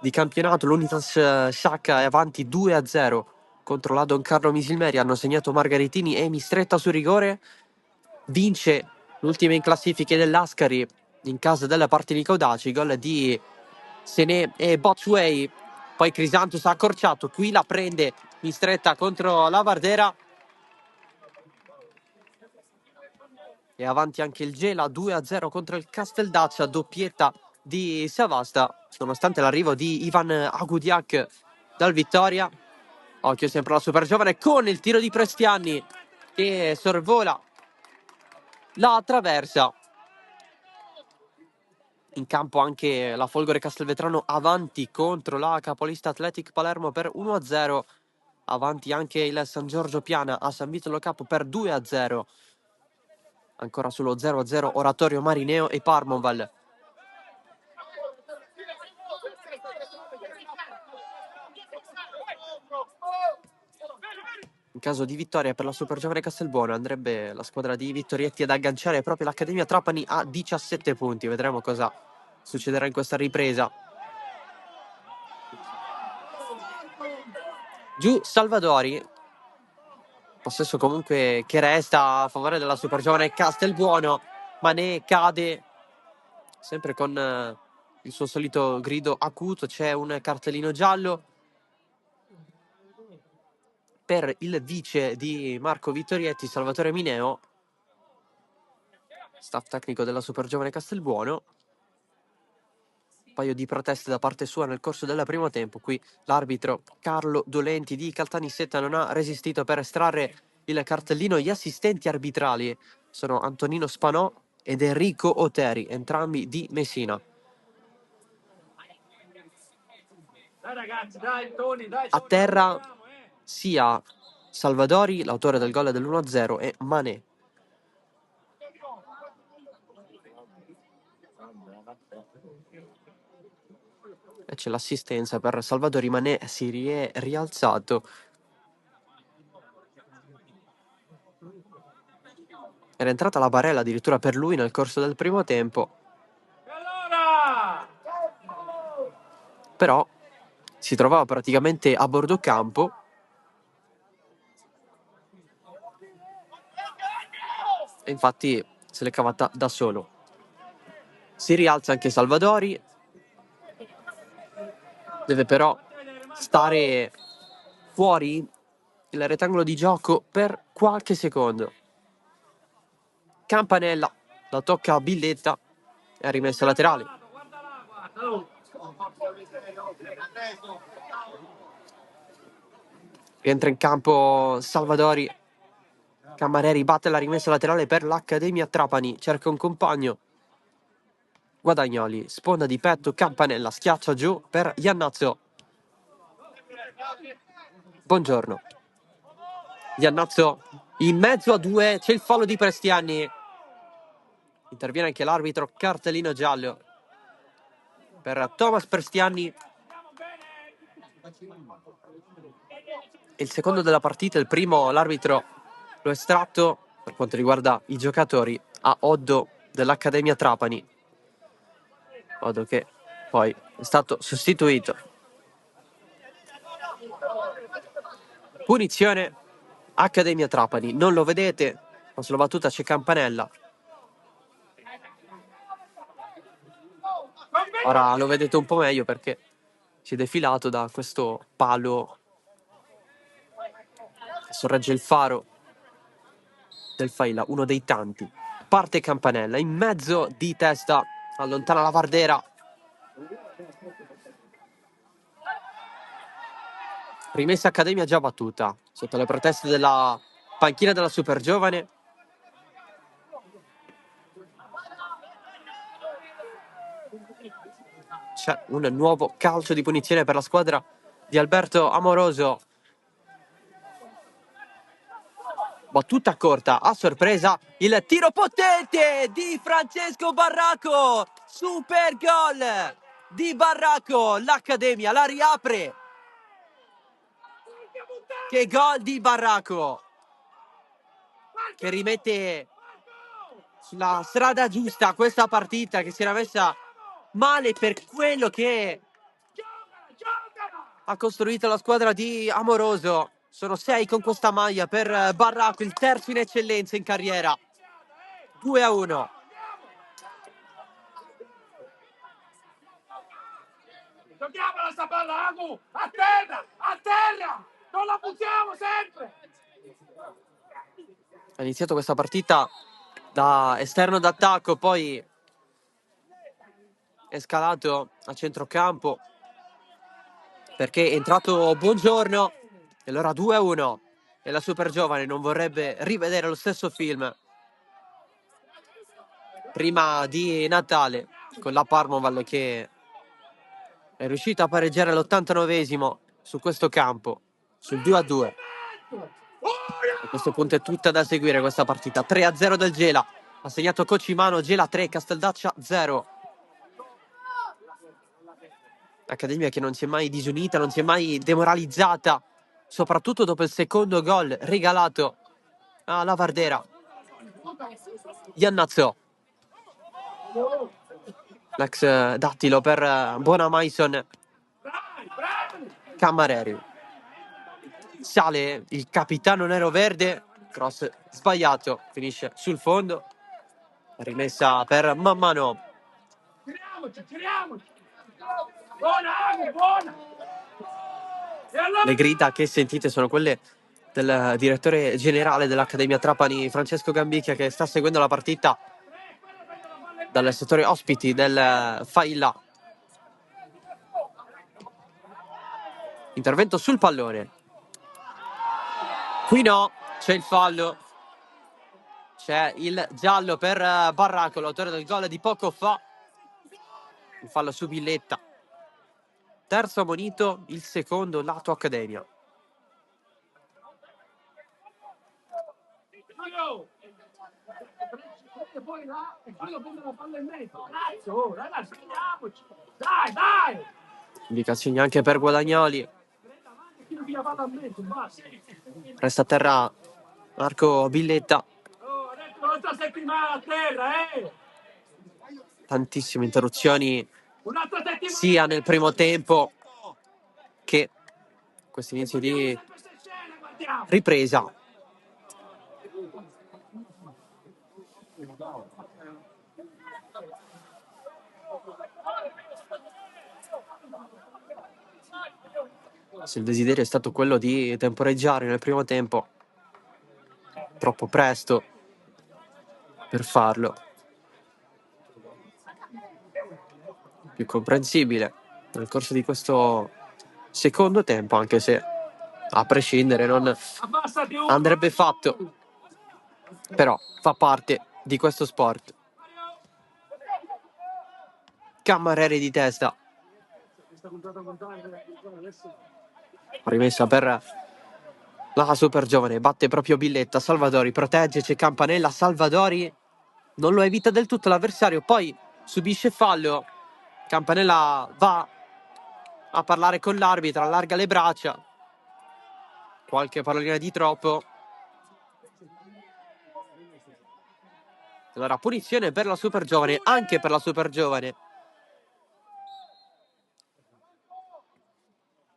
di campionato. L'Unitas Sciacca è avanti 2-0 contro la Don Carlo Misilmeri, hanno segnato Margaritini e Mistretta su rigore. Vince l'ultima in classifiche dell'Ascari in casa della Partinico Audaci, gol di Sené e Botsway. Poi Crisantus ha accorciato, qui la prende Mistretta contro la Vardera. E avanti anche il Gela, 2-0 contro il Casteldaccia, doppietta di Savasta, nonostante l'arrivo di Ivan Agudiak dal Vittoria. Occhio sempre alla super giovane con il tiro di Prestiani che sorvola la traversa. In campo anche la Folgore Castelvetrano avanti contro la capolista Athletic Palermo per 1-0. Avanti anche il San Giorgio Piana a San Vitolo Capo per 2-0. Ancora sullo 0-0 Oratorio Marineo e Parmoval. In caso di vittoria per la super giovane Castelbuono andrebbe la squadra di Vittorietti ad agganciare proprio l'Accademia Trapani a 17 punti. Vedremo cosa succederà in questa ripresa. Giù Salvadori, possesso comunque che resta a favore della super giovane Castelbuono, ma ne cade sempre con il suo solito grido acuto. C'è un cartellino giallo per il vice di Marco Vittorietti, Salvatore Mineo, staff tecnico della super giovane Castelbuono. paio di proteste da parte sua nel corso del primo tempo. Qui l'arbitro Carlo Dolenti di Caltanissetta non ha resistito per estrarre il cartellino. Gli assistenti arbitrali sono Antonino Spanò ed Enrico Oteri, entrambi di Messina. Dai ragazzi, dai Toni, dai. A terra sia Salvadori, l'autore del gol dell'1-0, e Mané. E c'è l'assistenza per Salvadori. Mané si è rialzato. Era entrata la barella addirittura per lui nel corso del primo tempo. E allora! Però si trovava praticamente a bordo campo. E infatti se l'è cavata da solo. Si rialza anche Salvadori. Deve però stare fuori il rettangolo di gioco per qualche secondo. Campanella la tocca a Billetta e ha rimesso laterale. Rientra in campo Salvadori. Cammareri batte la rimessa laterale per l'Accademia Trapani. Cerca un compagno. Guadagnoli, sponda di petto, Campanella schiaccia giù per Iannazzo. Buongiorno. Iannazzo in mezzo a due, c'è il fallo di Prestiani. Interviene anche l'arbitro, cartellino giallo per Thomas Prestiani. Il secondo della partita, il primo l'arbitro lo estratto per quanto riguarda i giocatori a Oddo dell'Accademia Trapani. Oddo che poi è stato sostituito. Punizione Accademia Trapani, non lo vedete, ma sulla battuta c'è Campanella. Ora lo vedete un po' meglio perché si è defilato da questo palo che sorregge il faro del Failla, uno dei tanti. Parte Campanella, in mezzo di testa, allontana la Vardera. Rimessa Accademia già battuta, sotto le proteste della panchina della Super Giovane. C'è un nuovo calcio di punizione per la squadra di Alberto Amoroso. Battuta corta, a sorpresa, il tiro potente di Francesco Barraco. Super gol di Barraco, l'Accademia la riapre. Che gol di Barraco, che rimette sulla strada giusta questa partita che si era messa male per quello che ha costruito la squadra di Amoroso. Sono 6 con questa maglia per Barraco, il terzo in eccellenza in carriera. 2-1. Giochiamola sta palla, Agu! A terra! Non la buttiamo sempre! Ha iniziato questa partita da esterno d'attacco, poi è scalato a centrocampo perché è entrato Buongiorno. E allora 2-1. E la Super Giovane non vorrebbe rivedere lo stesso film prima di Natale con la Parmoval che è riuscita a pareggiare all'89esimo su questo campo, sul 2-2. A questo punto è tutta da seguire questa partita. 3-0 del Gela, ha segnato Cocimano, Gela 3, Casteldaccia 0. Accademia che non si è mai disunita, non si è mai demoralizzata, soprattutto dopo il secondo gol regalato alla Vardera. Iannazzo, l'ex dattilo per Buona Maison. Cammareri, sale il capitano neroverde, cross sbagliato, finisce sul fondo, rimessa per Mammano. Tiriamoci! Buona! Le grida che sentite sono quelle del direttore generale dell'Accademia Trapani, Francesco Gambicchia, che sta seguendo la partita dal settore ospiti del Failla. Intervento sul pallone. Qui no, c'è il fallo. C'è il giallo per Barraco, l'autore del gol di poco fa. Il fallo su Villetta. Terzo ammonito, il secondo lato Accademia. E poi là, e poi lo prende la palla in mezzo. Cazzo, ragazzi, vediamoci. Dai, dai! Indicazioni anche per Guadagnoli. Chi non via palla in mezzo, basta. Resta a terra Marco Villetta. Oh, adesso un'altra settimana a terra, Tantissime interruzioni Un'altra settimana. sia nel primo tempo che questo inizio di Queste scene, guardiamo. ripresa. Se il desiderio è stato quello di temporeggiare nel primo tempo, troppo presto per farlo. Più comprensibile nel corso di questo secondo tempo, anche se a prescindere non Abbassa più. andrebbe fatto, però fa parte di questo sport. Cammareri di testa, rimessa per la super giovane, batte proprio Villetta, Salvadori protegge, c'è Campanella, Salvadori non lo evita del tutto l'avversario, poi subisce fallo, Campanella va a parlare con l'arbitro, allarga le braccia, qualche pallina di troppo. Allora punizione per la super giovane, anche per la super giovane.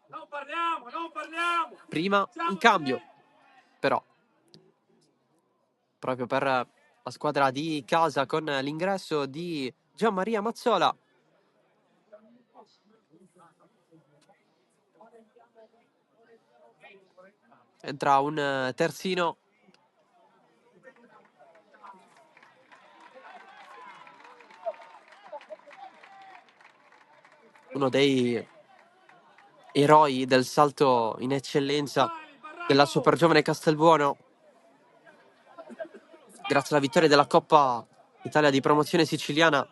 Non parliamo, non parliamo. Prima un cambio, però proprio per la squadra di casa con l'ingresso di Gianmaria Mazzola. Entra un terzino. Uno dei eroi del salto in eccellenza della super giovane Castelbuono. Grazie alla vittoria della Coppa Italia di promozione siciliana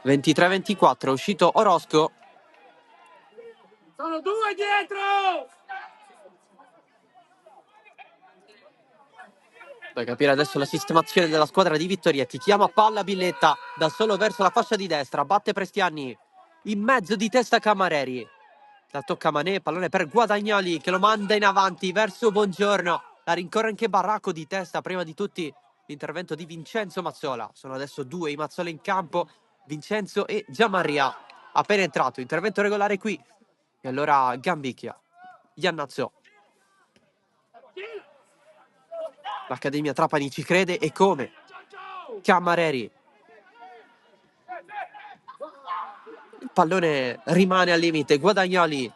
23-24, è uscito Orosco. Sono due dietro. Per capire adesso la sistemazione della squadra di Vittorietti. Chiama palla Villetta da solo verso la fascia di destra. Batte Prestiani in mezzo di testa Cammareri. La tocca Manè, pallone per Guadagnoli che lo manda in avanti verso Buongiorno. La rincorre anche Barraco di testa. Prima di tutti l'intervento di Vincenzo Mazzola. Sono adesso due i Mazzola in campo. Vincenzo e Gianmaria. Appena entrato, intervento regolare qui. E allora Gambicchia. Iannazzo. L'Accademia Trapani ci crede e come? Cammareri. Il pallone rimane al limite. Guadagnoli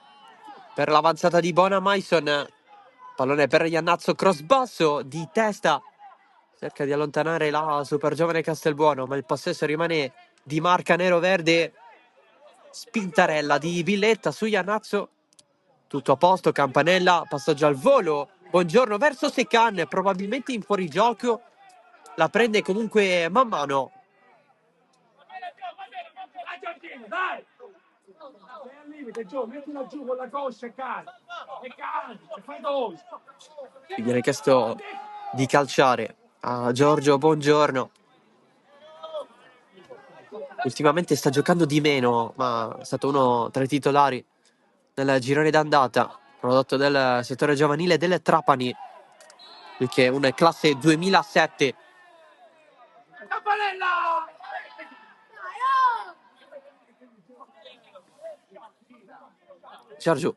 per l'avanzata di Bona Mason. Pallone per Iannazzo, cross basso di testa. Cerca di allontanare la super giovane Castelbuono, ma il possesso rimane di marca nero-verde. Spintarella di Villetta su Iannazzo. Tutto a posto, Campanella, passaggio al volo. Buongiorno verso Secan, probabilmente in fuorigioco. La prende comunque man mano. Dai! Sei al limite, Gio, mettila giù con la coscia e cani. E fai dove? Gli viene chiesto di calciare a Giorgio Buongiorno. Ultimamente sta giocando di meno, ma è stato uno tra i titolari nel girone d'andata, prodotto del settore giovanile delle Trapani, che è una classe 2007. Campanella! Giorgio.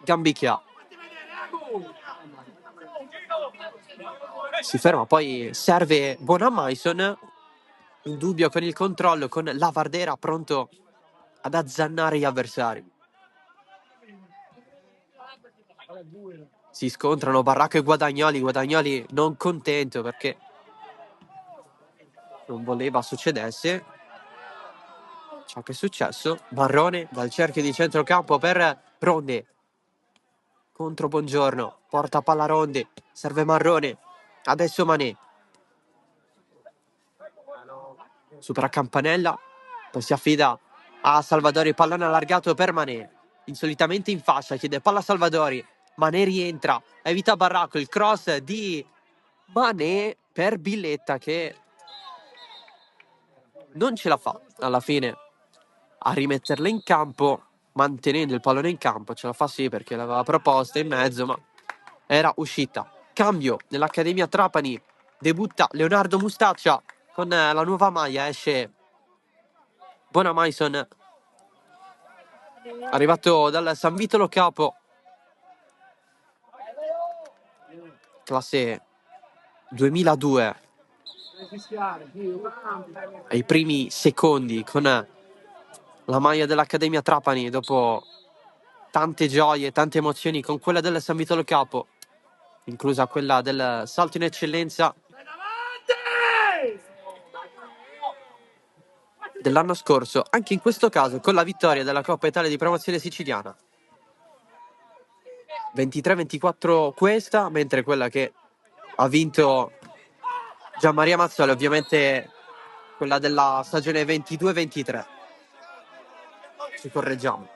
Gambicchia. Si ferma, poi serve Bonamaison. Un dubbio con il controllo, con Lavardera pronto ad azzannare gli avversari. Si scontrano Barraco e Guadagnoli. Guadagnoli non contento perché non voleva succedesse. Ciò che è successo, Marrone dal cerchio di centrocampo per Ronde. Contro Buongiorno, porta palla Ronde, serve Marrone, adesso Mané. Supera Campanella, poi si affida a Salvadori, pallone allargato per Mané. Insolitamente in fascia, chiede palla a Salvadori. Mané rientra, evita Baracco, il cross di Mané per Billetta che non ce la fa alla fine a rimetterla in campo, mantenendo il pallone in campo. Ce la fa sì perché l'aveva proposta in mezzo, ma era uscita. Cambio nell'Accademia Trapani, debutta Leonardo Mustaccia con la nuova maglia, esce Bonamaison, arrivato dal San Vitolo Capo, classe 2002, ai primi secondi con la maglia dell'Accademia Trapani, dopo tante gioie, tante emozioni con quella del San Vitolo Capo, inclusa quella del salto in eccellenza dell'anno scorso, anche in questo caso con la vittoria della Coppa Italia di promozione siciliana. 23-24 questa, mentre quella che ha vinto Gianmaria Mazzoli, ovviamente quella della stagione 22-23. Ci correggiamo.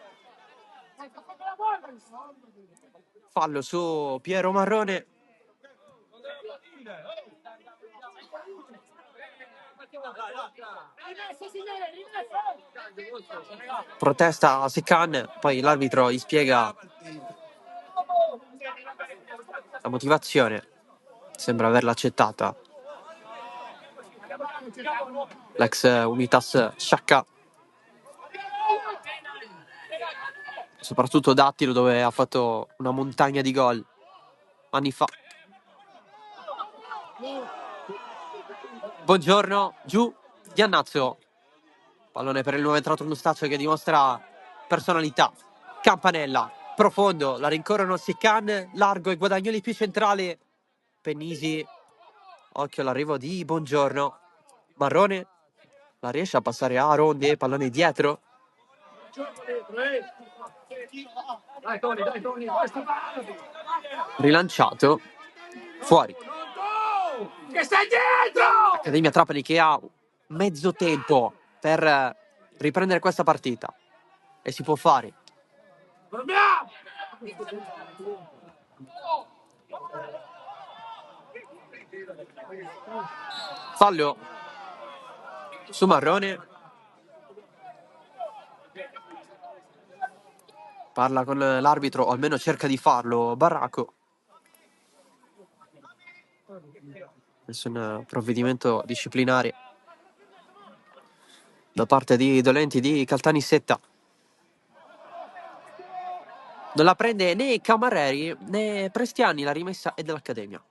Fallo su Piero Marrone. Protesta Secan, poi l'arbitro gli spiega la motivazione. Sembra averla accettata l'ex Unitas Sciacca, soprattutto Dattilo, dove ha fatto una montagna di gol anni fa. Buongiorno, giù, Iannazzo, pallone per il nuovo entrato Mustaccio che dimostra personalità. Campanella, profondo, la rincorrono Sican, largo e Guadagnoli più centrale. Pennisi, occhio all'arrivo di Buongiorno. Marrone la riesce a passare a Ronde, pallone dietro. Rilanciato, fuori. Che stai dietro! Accademia Trapani che ha mezzo tempo per riprendere questa partita e si può fare. Fallo su Marrone. Parla con l'arbitro, o almeno cerca di farlo Baracco. Nessun provvedimento disciplinare da parte di Dolenti di Caltanissetta. Non la prende né Camareri né Prestiani, la rimessa è dell'Accademia.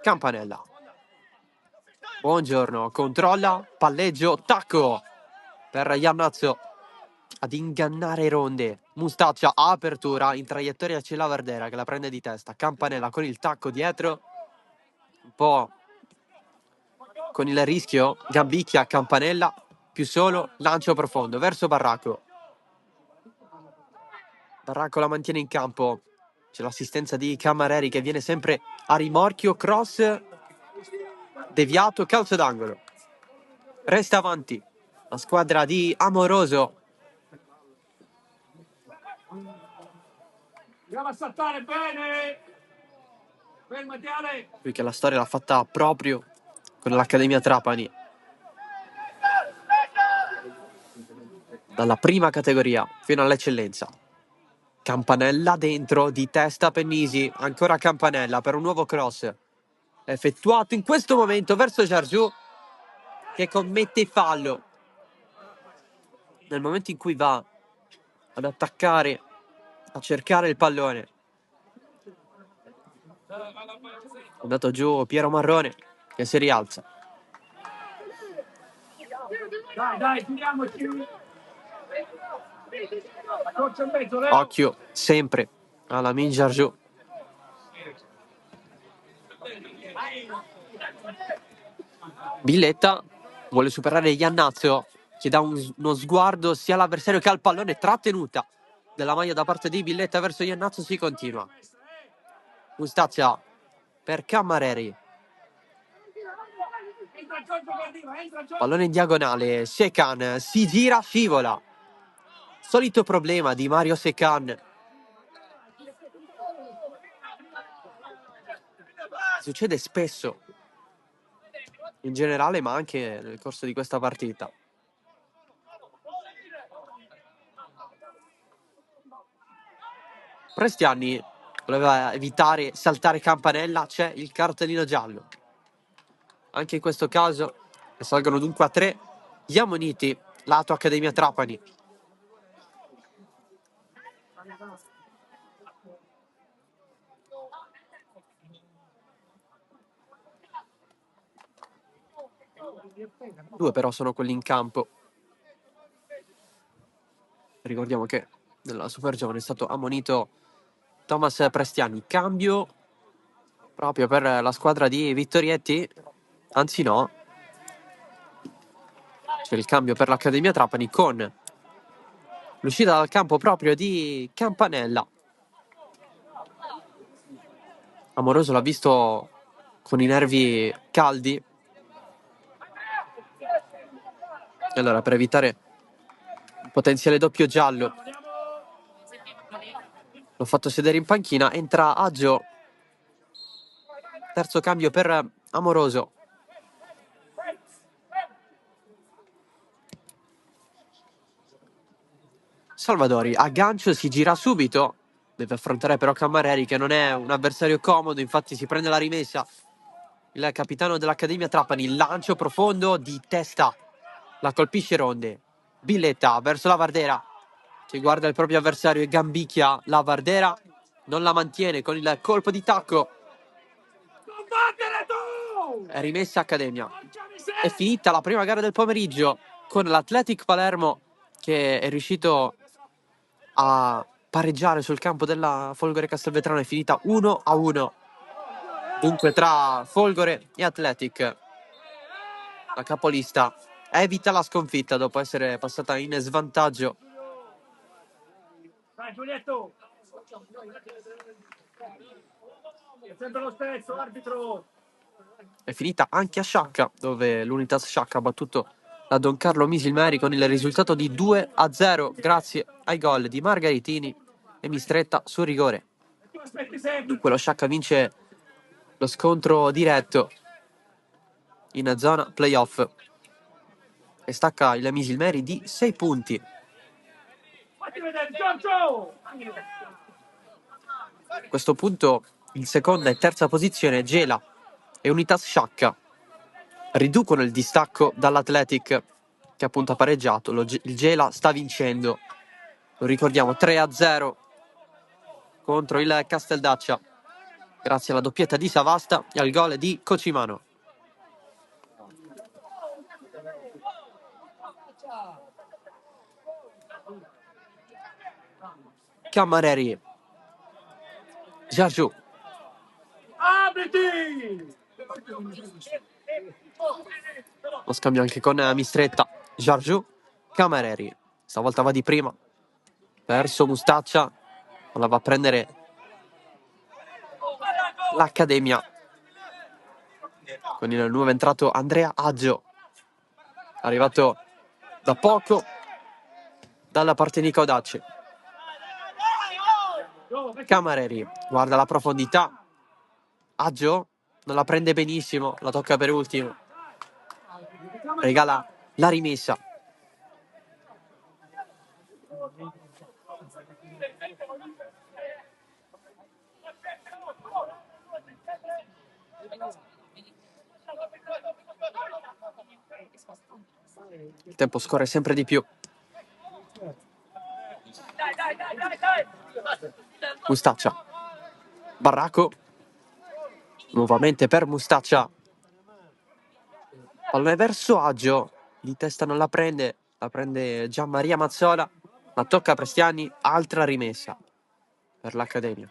Campanella. Buongiorno, controlla, palleggio, tacco per Iannazzo ad ingannare Ronde. Mustaccia a apertura, in traiettoria c'è la Verdera che la prende di testa. Campanella con il tacco dietro, un po' con il rischio, gambicchia Campanella, più solo, lancio profondo verso Baracco. Baracco la mantiene in campo, c'è l'assistenza di Camareri che viene sempre a rimorchio, cross deviato, calcio d'angolo. Resta avanti la squadra di Amoroso. Andiamo a saltare bene! Fermati Ale! Lui che la storia l'ha fatta proprio con l'Accademia Trapani, dalla prima categoria fino all'eccellenza. Campanella dentro, di testa Pennisi, ancora Campanella per un nuovo cross effettuato in questo momento verso Giargiù che commette fallo nel momento in cui va ad attaccare, a cercare il pallone. È andato giù Piero Marrone che si rialza. Dai, tiriamoci! Accorcia in mezzo, Leo! Occhio sempre alla Min Giargiù. Billetta vuole superare Iannazzo, che dà uno sguardo sia all'avversario che al pallone. Trattenuta della maglia da parte di Billetta verso Iannazzo, si continua. Mustaccia per Cammareri. Pallone in diagonale, Secan si gira, scivola. Solito problema di Mario Secan. Succede spesso in generale, ma anche nel corso di questa partita. Prestiani voleva evitare saltare Campanella, c'è il cartellino giallo. Anche in questo caso salgono dunque a 3 gli ammoniti, lato Accademia Trapani. Due però sono quelli in campo. Ricordiamo che nella Super Giovane è stato ammonito Thomas Prestiani. Cambio proprio per la squadra di Vittorietti, anzi no, c'è il cambio per l'Accademia Trapani con l'uscita dal campo proprio di Campanella. Amoroso l'ha visto con i nervi caldi. E allora, per evitare un potenziale doppio giallo, l'ho fatto sedere in panchina. Entra Aggio. Terzo cambio per Amoroso. Salvadori, aggancio, si gira subito. Deve affrontare però Cammareri, che non è un avversario comodo, infatti si prende la rimessa. Il capitano dell'Accademia Trapani, il lancio profondo di testa. La colpisce Ronde. Billetta verso la Vardera, che guarda il proprio avversario e gambicchia la Vardera. Non la mantiene con il colpo di tacco. È rimessa Accademia. È finita la prima gara del pomeriggio con l'Athletic Palermo che è riuscito a pareggiare sul campo della Folgore Castelvetrano. È finita 1-1 dunque tra Folgore e Athletic. La capolista evita la sconfitta dopo essere passata in svantaggio. Dai Giulietto, è sempre lo stesso arbitro. È finita anche a Sciacca, dove l'Unitas Sciacca ha battuto la Don Carlo Misilmeri con il risultato di 2-0 grazie ai gol di Margaritini e Mistretta su rigore. Dunque lo Sciacca vince lo scontro diretto in zona playoff e stacca il Misilmeri di 6 punti. A questo punto in seconda e terza posizione Gela e Unitas Sciacca riducono il distacco dall'Athletic, che appunto ha pareggiato. Il Gela sta vincendo, lo ricordiamo, 3-0 contro il Casteldaccia, grazie alla doppietta di Savasta e al gol di Cocimano. Cammareri, Giargiù, lo scambio anche con Mistretta. Giargiù, Cammareri, stavolta va di prima verso Mustaccia, la va a prendere l'Accademia con il nuovo entrato Andrea Aggio, arrivato da poco dalla parte di Caudace. Cammareri guarda la profondità, Aggio non la prende benissimo, la tocca per ultimo, regala la rimessa. Il tempo scorre sempre di più. Mustaccia, Barraco, nuovamente per Mustaccia, pallone verso Aggio, di testa non la prende Gianmaria Mazzola, ma tocca a Prestiani, altra rimessa per l'Accademia.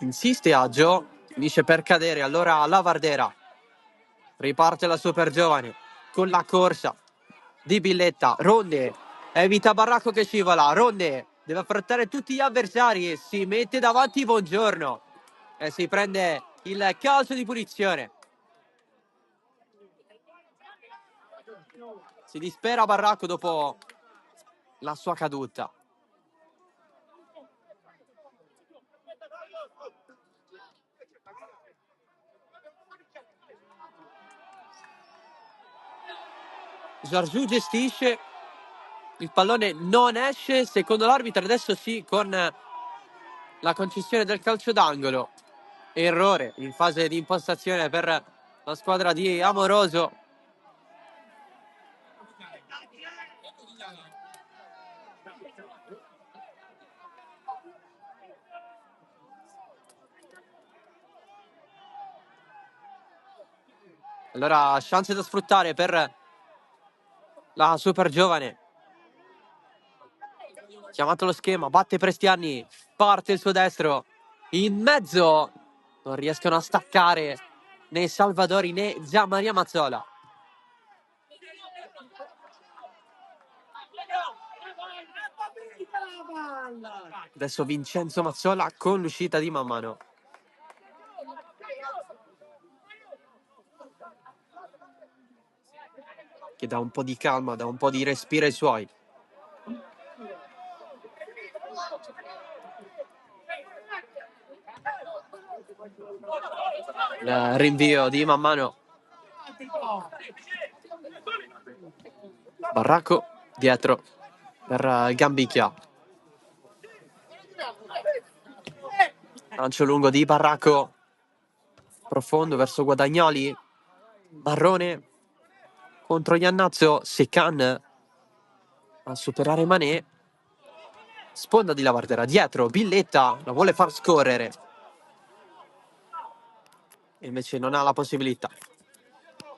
Insiste Aggio, finisce per cadere, allora Lavardera. Riparte la super giovane con la corsa di Billetta. Ronde, evita Baracco che scivola. Ronde deve affrontare tutti gli avversari e si mette davanti Buongiorno e si prende il calcio di punizione. Si dispera Baracco dopo la sua caduta. Giorgiù gestisce, il pallone non esce, secondo l'arbitro adesso sì, con la concessione del calcio d'angolo. Errore in fase di impostazione per la squadra di Amoroso. Allora chance da sfruttare per la super giovane. Chiamato lo schema, batte Prestiani, parte il suo destro, in mezzo non riescono a staccare né Salvadori né Gianmaria Mazzola. Adesso Vincenzo Mazzola con l'uscita di Mammano. Che dà un po' di calma, dà un po' di respiro ai suoi. Il rinvio di Mammano. Baracco dietro per Gambicchia. Lancio lungo di Baracco, profondo verso Guadagnoli. Marrone contro Iannazzo, Secan a superare Mané. Sponda di Lavardera dietro, Billetta la vuole far scorrere e invece non ha la possibilità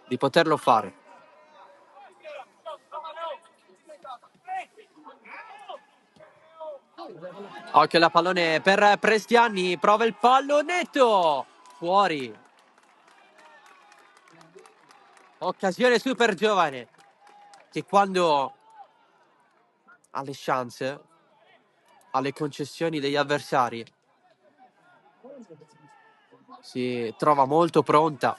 di poterlo fare. Occhio alla pallone per Prestiani, prova il pallonetto, fuori. Occasione super giovane che quando ha le chance, ha le concessioni degli avversari, si trova molto pronta.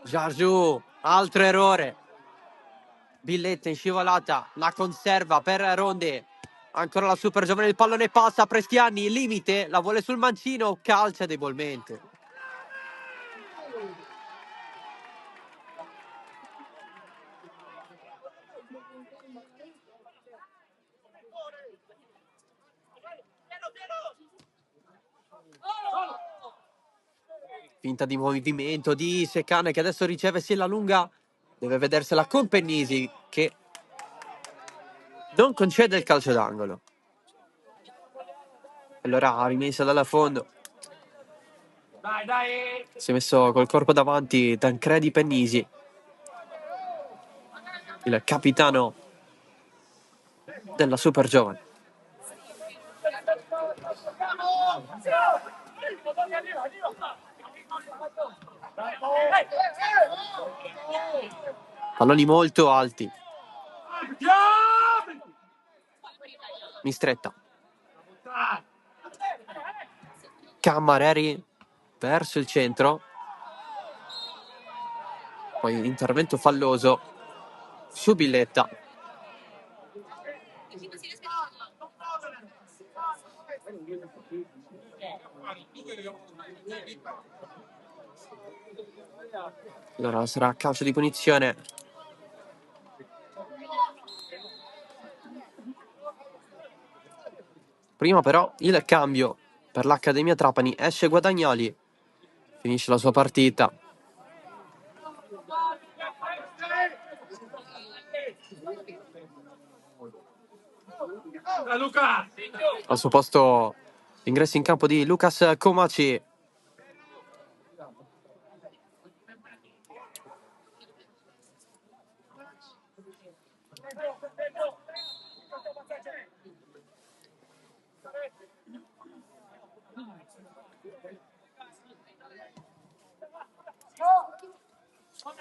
Giorgiù, altro errore. Billetta in scivolata, la conserva per Ronde. Ancora la super giovane, il pallone passa, Prestiani, limite, la vuole sul mancino, calcia debolmente. Finta di movimento di Secane che adesso riceve sia la lunga, deve vedersela con Pennisi che non concede il calcio d'angolo. Allora rimessa dalla fondo. Si è messo col corpo davanti Tancredi Pennisi, il capitano della super giovane. Palloni molto alti. Mistretta. Cammareri verso il centro. Poi intervento falloso su Billetta. Allora sarà calcio di punizione. Prima però il cambio per l'Accademia Trapani, esce Guadagnoli, finisce la sua partita. Al suo posto ingresso in campo di Lucas Comaci.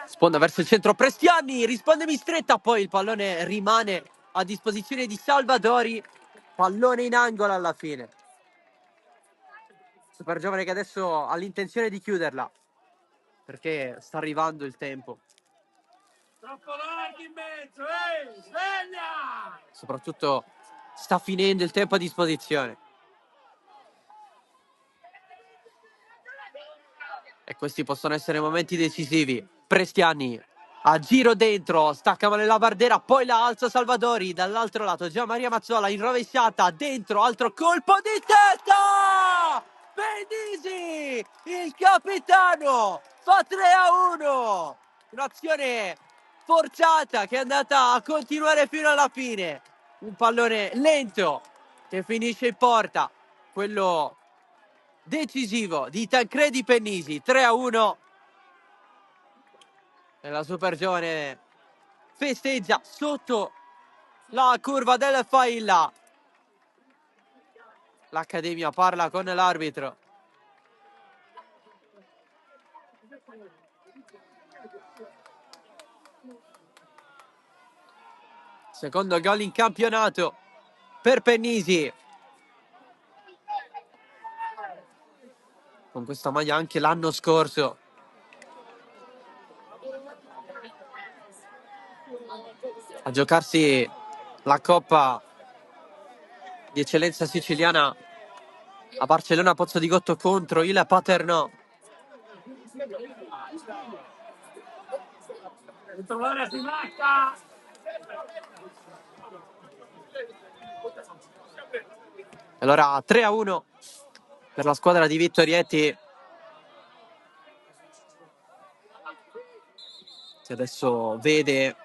Sponda verso il centro, Prestiani risponde in stretta, poi il pallone rimane a disposizione di Salvadori, pallone in angolo alla fine. Super giovane che adesso ha l'intenzione di chiuderla, perché sta arrivando il tempo. Troppo larghi in mezzo, sveglia! Soprattutto sta finendo il tempo a disposizione. E questi possono essere momenti decisivi. Prestiani a giro dentro, stacca male la Bardera, poi la alza Salvadori, dall'altro lato Gian Maria Mazzola in rovesciata, dentro, altro colpo di testa! Bendisi, il capitano, fa 3-1, un'azione forzata che è andata a continuare fino alla fine, un pallone lento che finisce in porta, quello decisivo di Tancredi Pennisi, 3-1. E la super giovane festeggia sotto la curva del Failla. L'Accademia parla con l'arbitro. Secondo gol in campionato per Pennisi. Con questa maglia anche l'anno scorso. A giocarsi la Coppa di Eccellenza Siciliana a Barcellona Pozzo di Gotto contro il Paternò. Dentro l'area si marca! Allora 3-1 per la squadra di Vittorietti, che adesso vede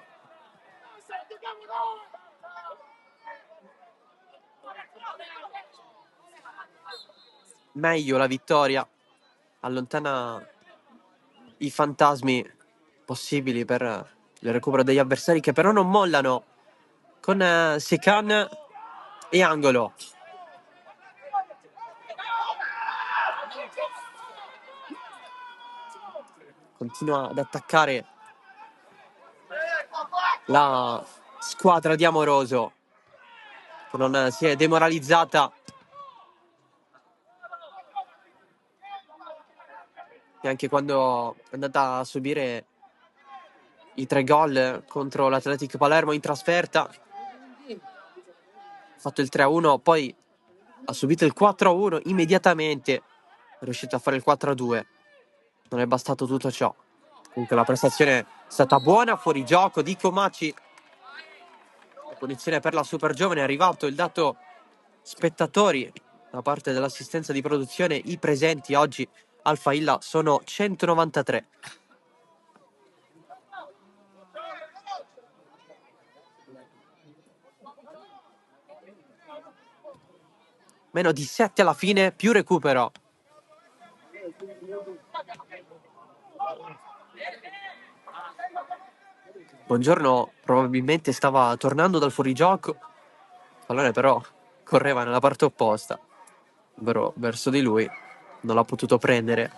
meglio la vittoria, allontana i fantasmi possibili per il recupero degli avversari, che però non mollano con Secan e Angolo. Continua ad attaccare la squadra di Amoroso, che non si è demoralizzata neanche quando è andata a subire i 3 gol contro l'Atletico Palermo in trasferta. Ha fatto il 3-1, poi ha subito il 4-1 immediatamente, è riuscito a fare il 4-2. Non è bastato tutto ciò. Comunque la prestazione è stata buona, fuori gioco di Comacci. La punizione per la super giovane, è arrivato il dato spettatori da parte dell'assistenza di produzione. I presenti oggi al Failla sono 193. Meno di 7 alla fine, più recupero. Buongiorno probabilmente stava tornando dal fuorigioco. Il pallone però correva nella parte opposta, ovvero verso di lui. Non l'ha potuto prendere.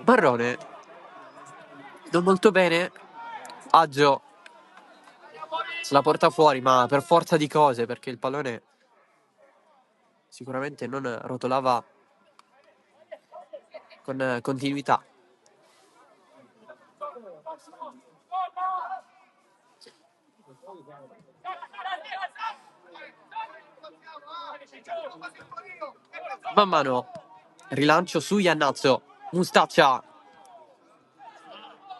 Barrone non molto bene. Aggio se la porta fuori, ma per forza di cose, perché il pallone sicuramente non rotolava con continuità. Man mano rilancio su Iannazzo, Mustaccia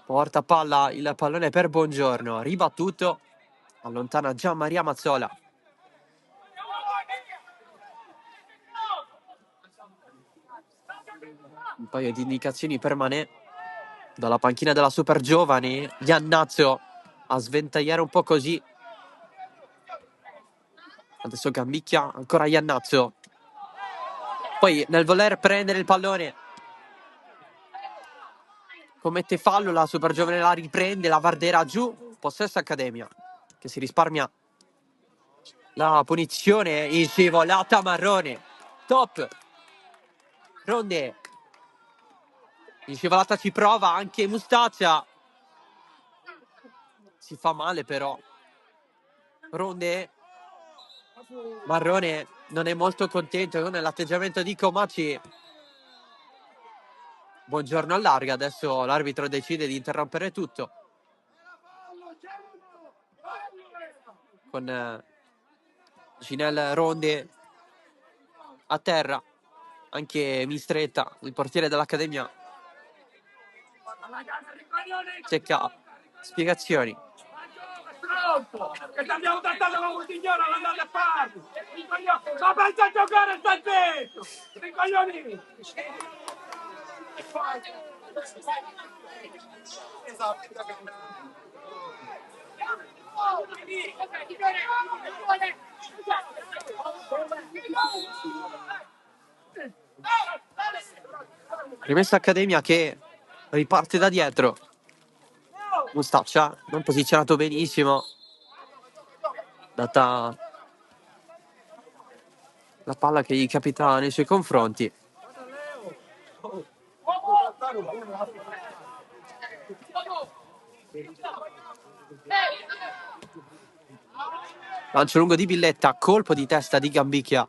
porta palla, il pallone per Buongiorno, ribattuto, allontana Gian Maria Mazzola. Un paio di indicazioni per Manè dalla panchina della super giovane. Iannazzo a sventagliare un po' così. Adesso Gambicchia, ancora Iannazzo. Poi nel voler prendere il pallone commette fallo, la super giovane la riprende, la Vardera giù, possesso Accademia, che si risparmia la punizione in scivolata marrone. Top. Ronde. In scivolata ci prova anche Mustaccia. Si fa male però. Ronde. Marrone non è molto contento con l'atteggiamento di Comaci. Buongiorno all'Arga. Adesso l'arbitro decide di interrompere tutto. Con Ginel Ronde a terra. Anche Mistretta, il portiere dell'Accademia, cerca spiegazioni. Che ti abbiamo trattato come un signore, non andate a farlo! Ma pensa a giocare, sta zitto! Ricoglioni! Rimessa Accademia che riparte da dietro. Mustaccia non posizionato benissimo. Data la palla che gli capita nei suoi confronti. Lancio lungo di Villetta, colpo di testa di Gambicchia.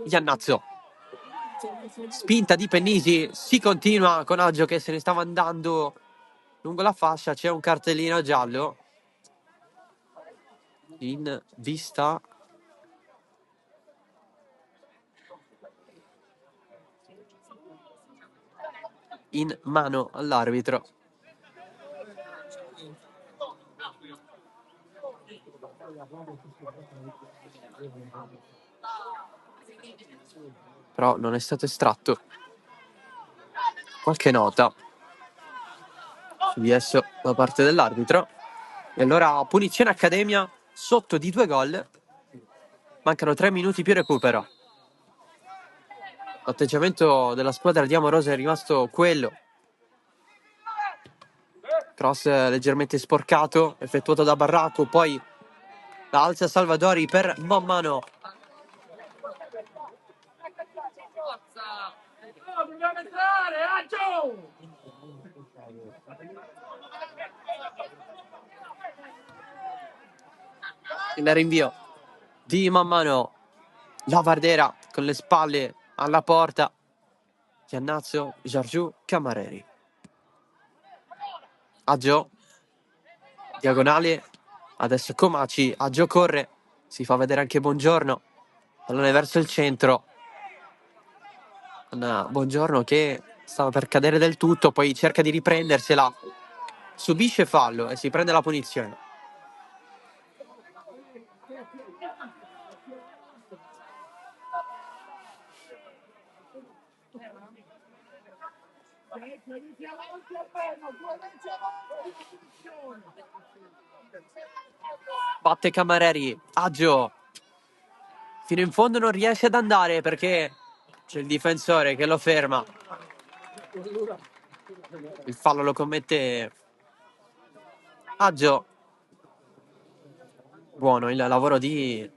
Iannazzo. Spinta di Pennisi, si continua con Aggio che se ne stava andando lungo la fascia. C'è un cartellino giallo in vista in mano all'arbitro. Però non è stato estratto. Qualche nota su di esso da parte dell'arbitro. E allora punizione Accademia sotto di 2 gol. Mancano 3 minuti più recupero. L'atteggiamento della squadra di Amoroso è rimasto quello. Cross leggermente sporcato, effettuato da Barraco, poi la alza Salvadori per Mammano. Dobbiamo entrare, Aggio! Il rinvio di Mammano. La Vardera con le spalle alla porta. Iannazzo, Giorgiù, Camareri. Aggio. Diagonale. Adesso Comaci. Aggio corre. Si fa vedere anche Buongiorno. Pallone verso il centro. Buongiorno che stava per cadere del tutto. Poi cerca di riprendersela. Subisce fallo e si prende la punizione. Batte Camareri. Aggio. Fino in fondo non riesce ad andare perché c'è il difensore che lo ferma. Il fallo lo commette Aggio. Buono il lavoro di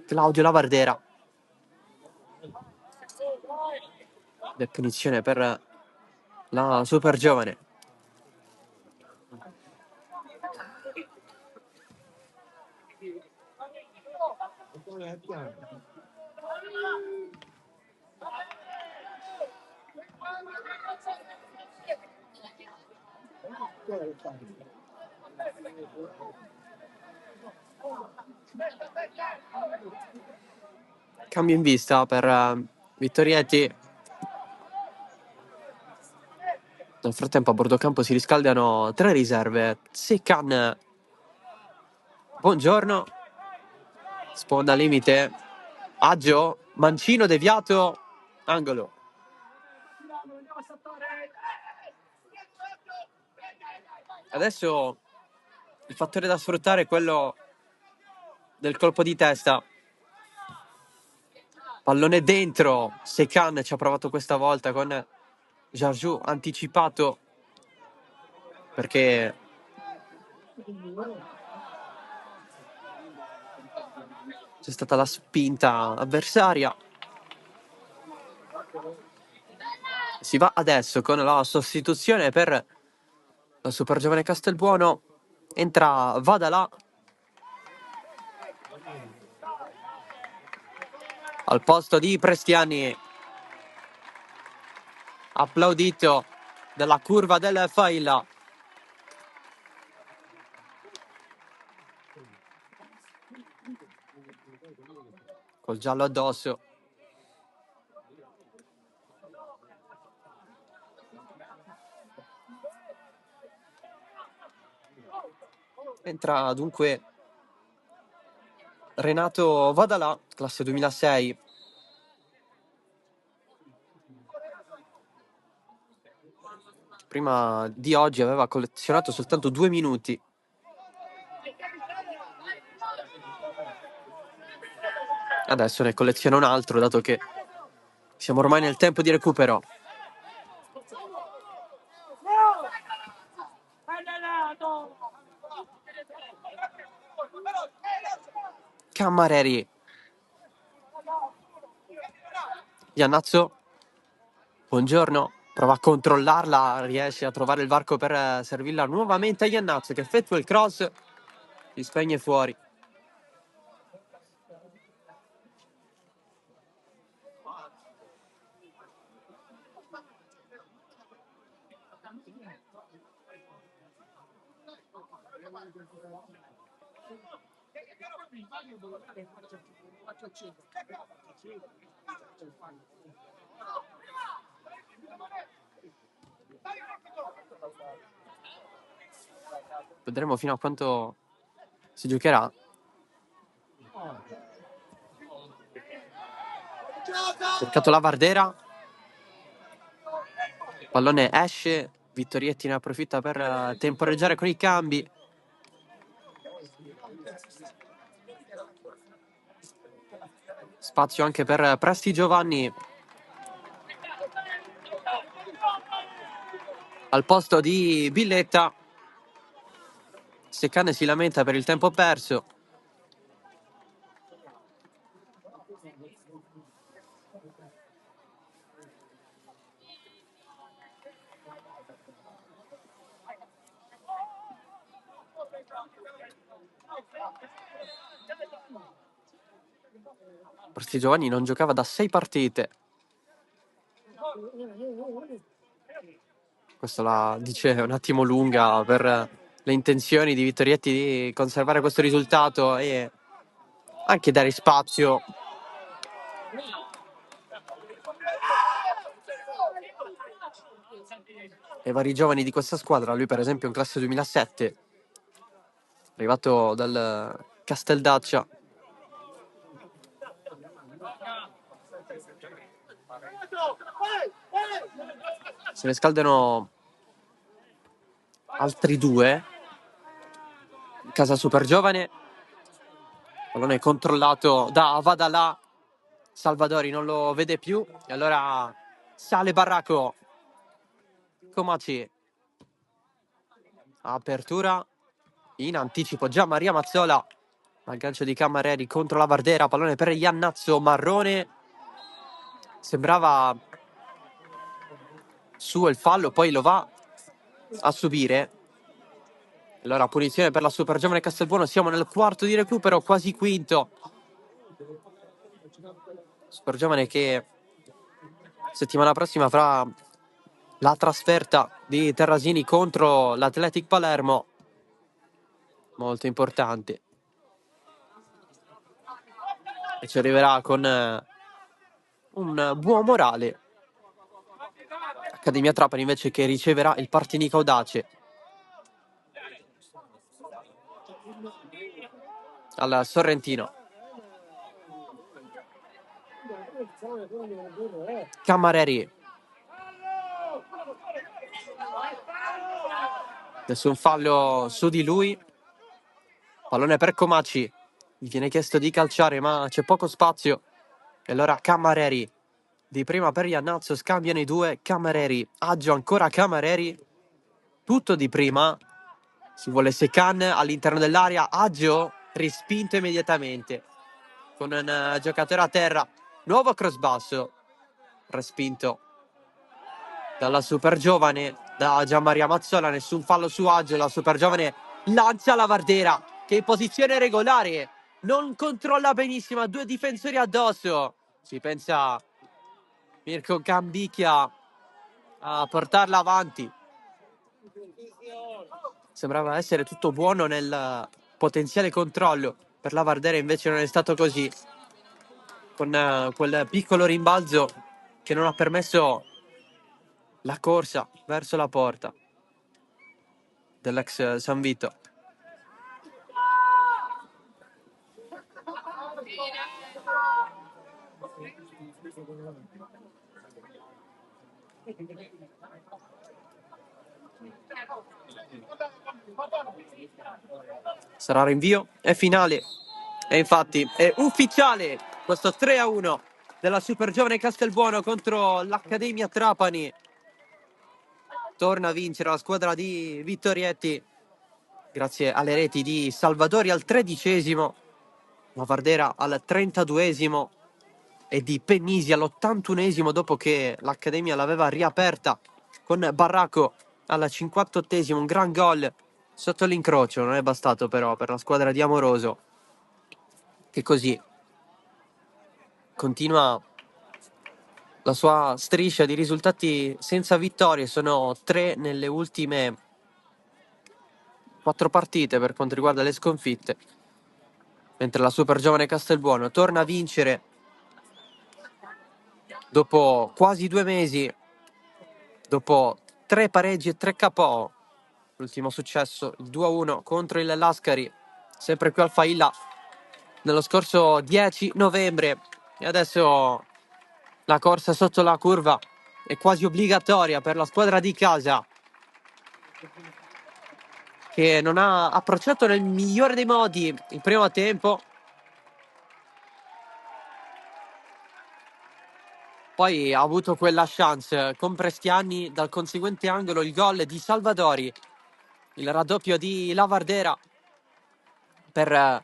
Claudio Lavardera. Definizione per la super giovane. Cambio in vista per Vittorietti. Nel frattempo a bordo campo si riscaldano 3 riserve. Secan. Buongiorno. Sponda limite. Aggio. Mancino deviato. Angolo. Adesso il fattore da sfruttare è quello del colpo di testa. Pallone dentro. Secan ci ha provato questa volta con Giorgiù anticipato perché c'è stata la spinta avversaria. Si va adesso con la sostituzione per la super giovane Castelbuono. Entra Vadalà al posto di Prestiani, applaudito dalla curva del Failla. Col giallo addosso. Entra dunque Renato Vadalà, classe 2006. Prima di oggi aveva collezionato soltanto 2 minuti. Adesso ne colleziona un altro, dato che siamo ormai nel tempo di recupero. Cammareri. Iannazzo. Buongiorno. Prova a controllarla, riesce a trovare il varco per servirla nuovamente a Iannazzo, che effettua il cross. Si spegne fuori. Vedremo fino a quanto si giocherà. Cercato la Vardera. Pallone esce. Vittorietti ne approfitta per temporeggiare con i cambi. Spazio anche per Presti Giovanni. Al posto di Billetta. Seccane si lamenta per il tempo perso. Presti Giovanni non giocava da 6 partite. Questo la dice un attimo lunga per le intenzioni di Vittorietti di conservare questo risultato e anche dare spazio ai vari giovani di questa squadra. Lui per esempio in classe 2007, arrivato dal Casteldaccia. Se ne scaldano altri 2. Casa super giovane. Pallone controllato da Vadalà. Salvadori non lo vede più e allora sale Barraco. Comaci. Apertura in anticipo già Maria Mazzola. Aggancio di Cammareri contro la Vardera. Pallone per Iannazzo. Marrone. Sembrava su il fallo, poi lo va a subire. Allora punizione per la super giovane Castelbuono. Siamo nel quarto di recupero, quasi quinto. Super giovane che settimana prossima avrà la trasferta di Terrasini contro l'Athletic Palermo. Molto importante. E ci arriverà con un buon morale. Accademia Trapani invece che riceverà il Partinica Audace. Al Sorrentino. Cammareri. Nessun fallo su di lui. Pallone per Comaci. Gli viene chiesto di calciare ma c'è poco spazio. E allora Cammareri. Di prima per Iannazzo, scambiano i due. Cammareri. Aggio ancora Cammareri. tutto di prima. Si vuole Secan all'interno dell'area, Aggio respinto immediatamente con un giocatore a terra, nuovo cross basso, respinto dalla super giovane, da Gianmaria Mazzola. Nessun fallo su Aggio, la super giovane lancia la Vardera che in posizione regolare non controlla benissimo, ha due difensori addosso, ci pensa Mirko Gambicchia a portarla avanti. Sembrava essere tutto buono nel potenziale controllo per la Vardera, invece non è stato così, con quel piccolo rimbalzo che non ha permesso la corsa verso la porta dell'ex San Vito. Sarà rinvio, è finale e infatti è ufficiale questo 3-1 della super giovane Castelbuono contro l'Accademia Trapani. Torna a vincere la squadra di Vittorietti grazie alle reti di Salvadori al 13°, la Vardera al 32° e di Pennisi all'81° dopo che l'Accademia l'aveva riaperta con Barraco al 58°, un gran gol sotto l'incrocio. Non è bastato però per la squadra di Amoroso, che così continua la sua striscia di risultati senza vittorie. Sono 3 nelle ultime 4 partite per quanto riguarda le sconfitte, mentre la super giovane Castelbuono torna a vincere dopo quasi 2 mesi, dopo 3 pareggi e 3 KO. L'ultimo successo, il 2-1 contro il Lascari, sempre qui al Failla, nello scorso 10 novembre. E adesso la corsa sotto la curva è quasi obbligatoria per la squadra di casa, che non ha approcciato nel migliore dei modi il primo tempo. Poi ha avuto quella chance con Prestiani, dal conseguente angolo il gol di Salvadori, il raddoppio di La Vardera per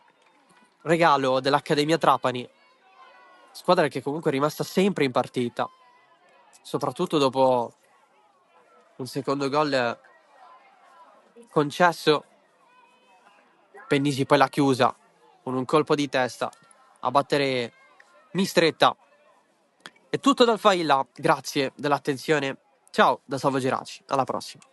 regalo dell'Accademia Trapani, squadra che comunque è rimasta sempre in partita, soprattutto dopo un secondo gol concesso. Pennisi poi l'ha chiusa con un colpo di testa a battere Mistretta. È tutto dal Failla, grazie dell'attenzione, ciao da Salvo Geraci, alla prossima.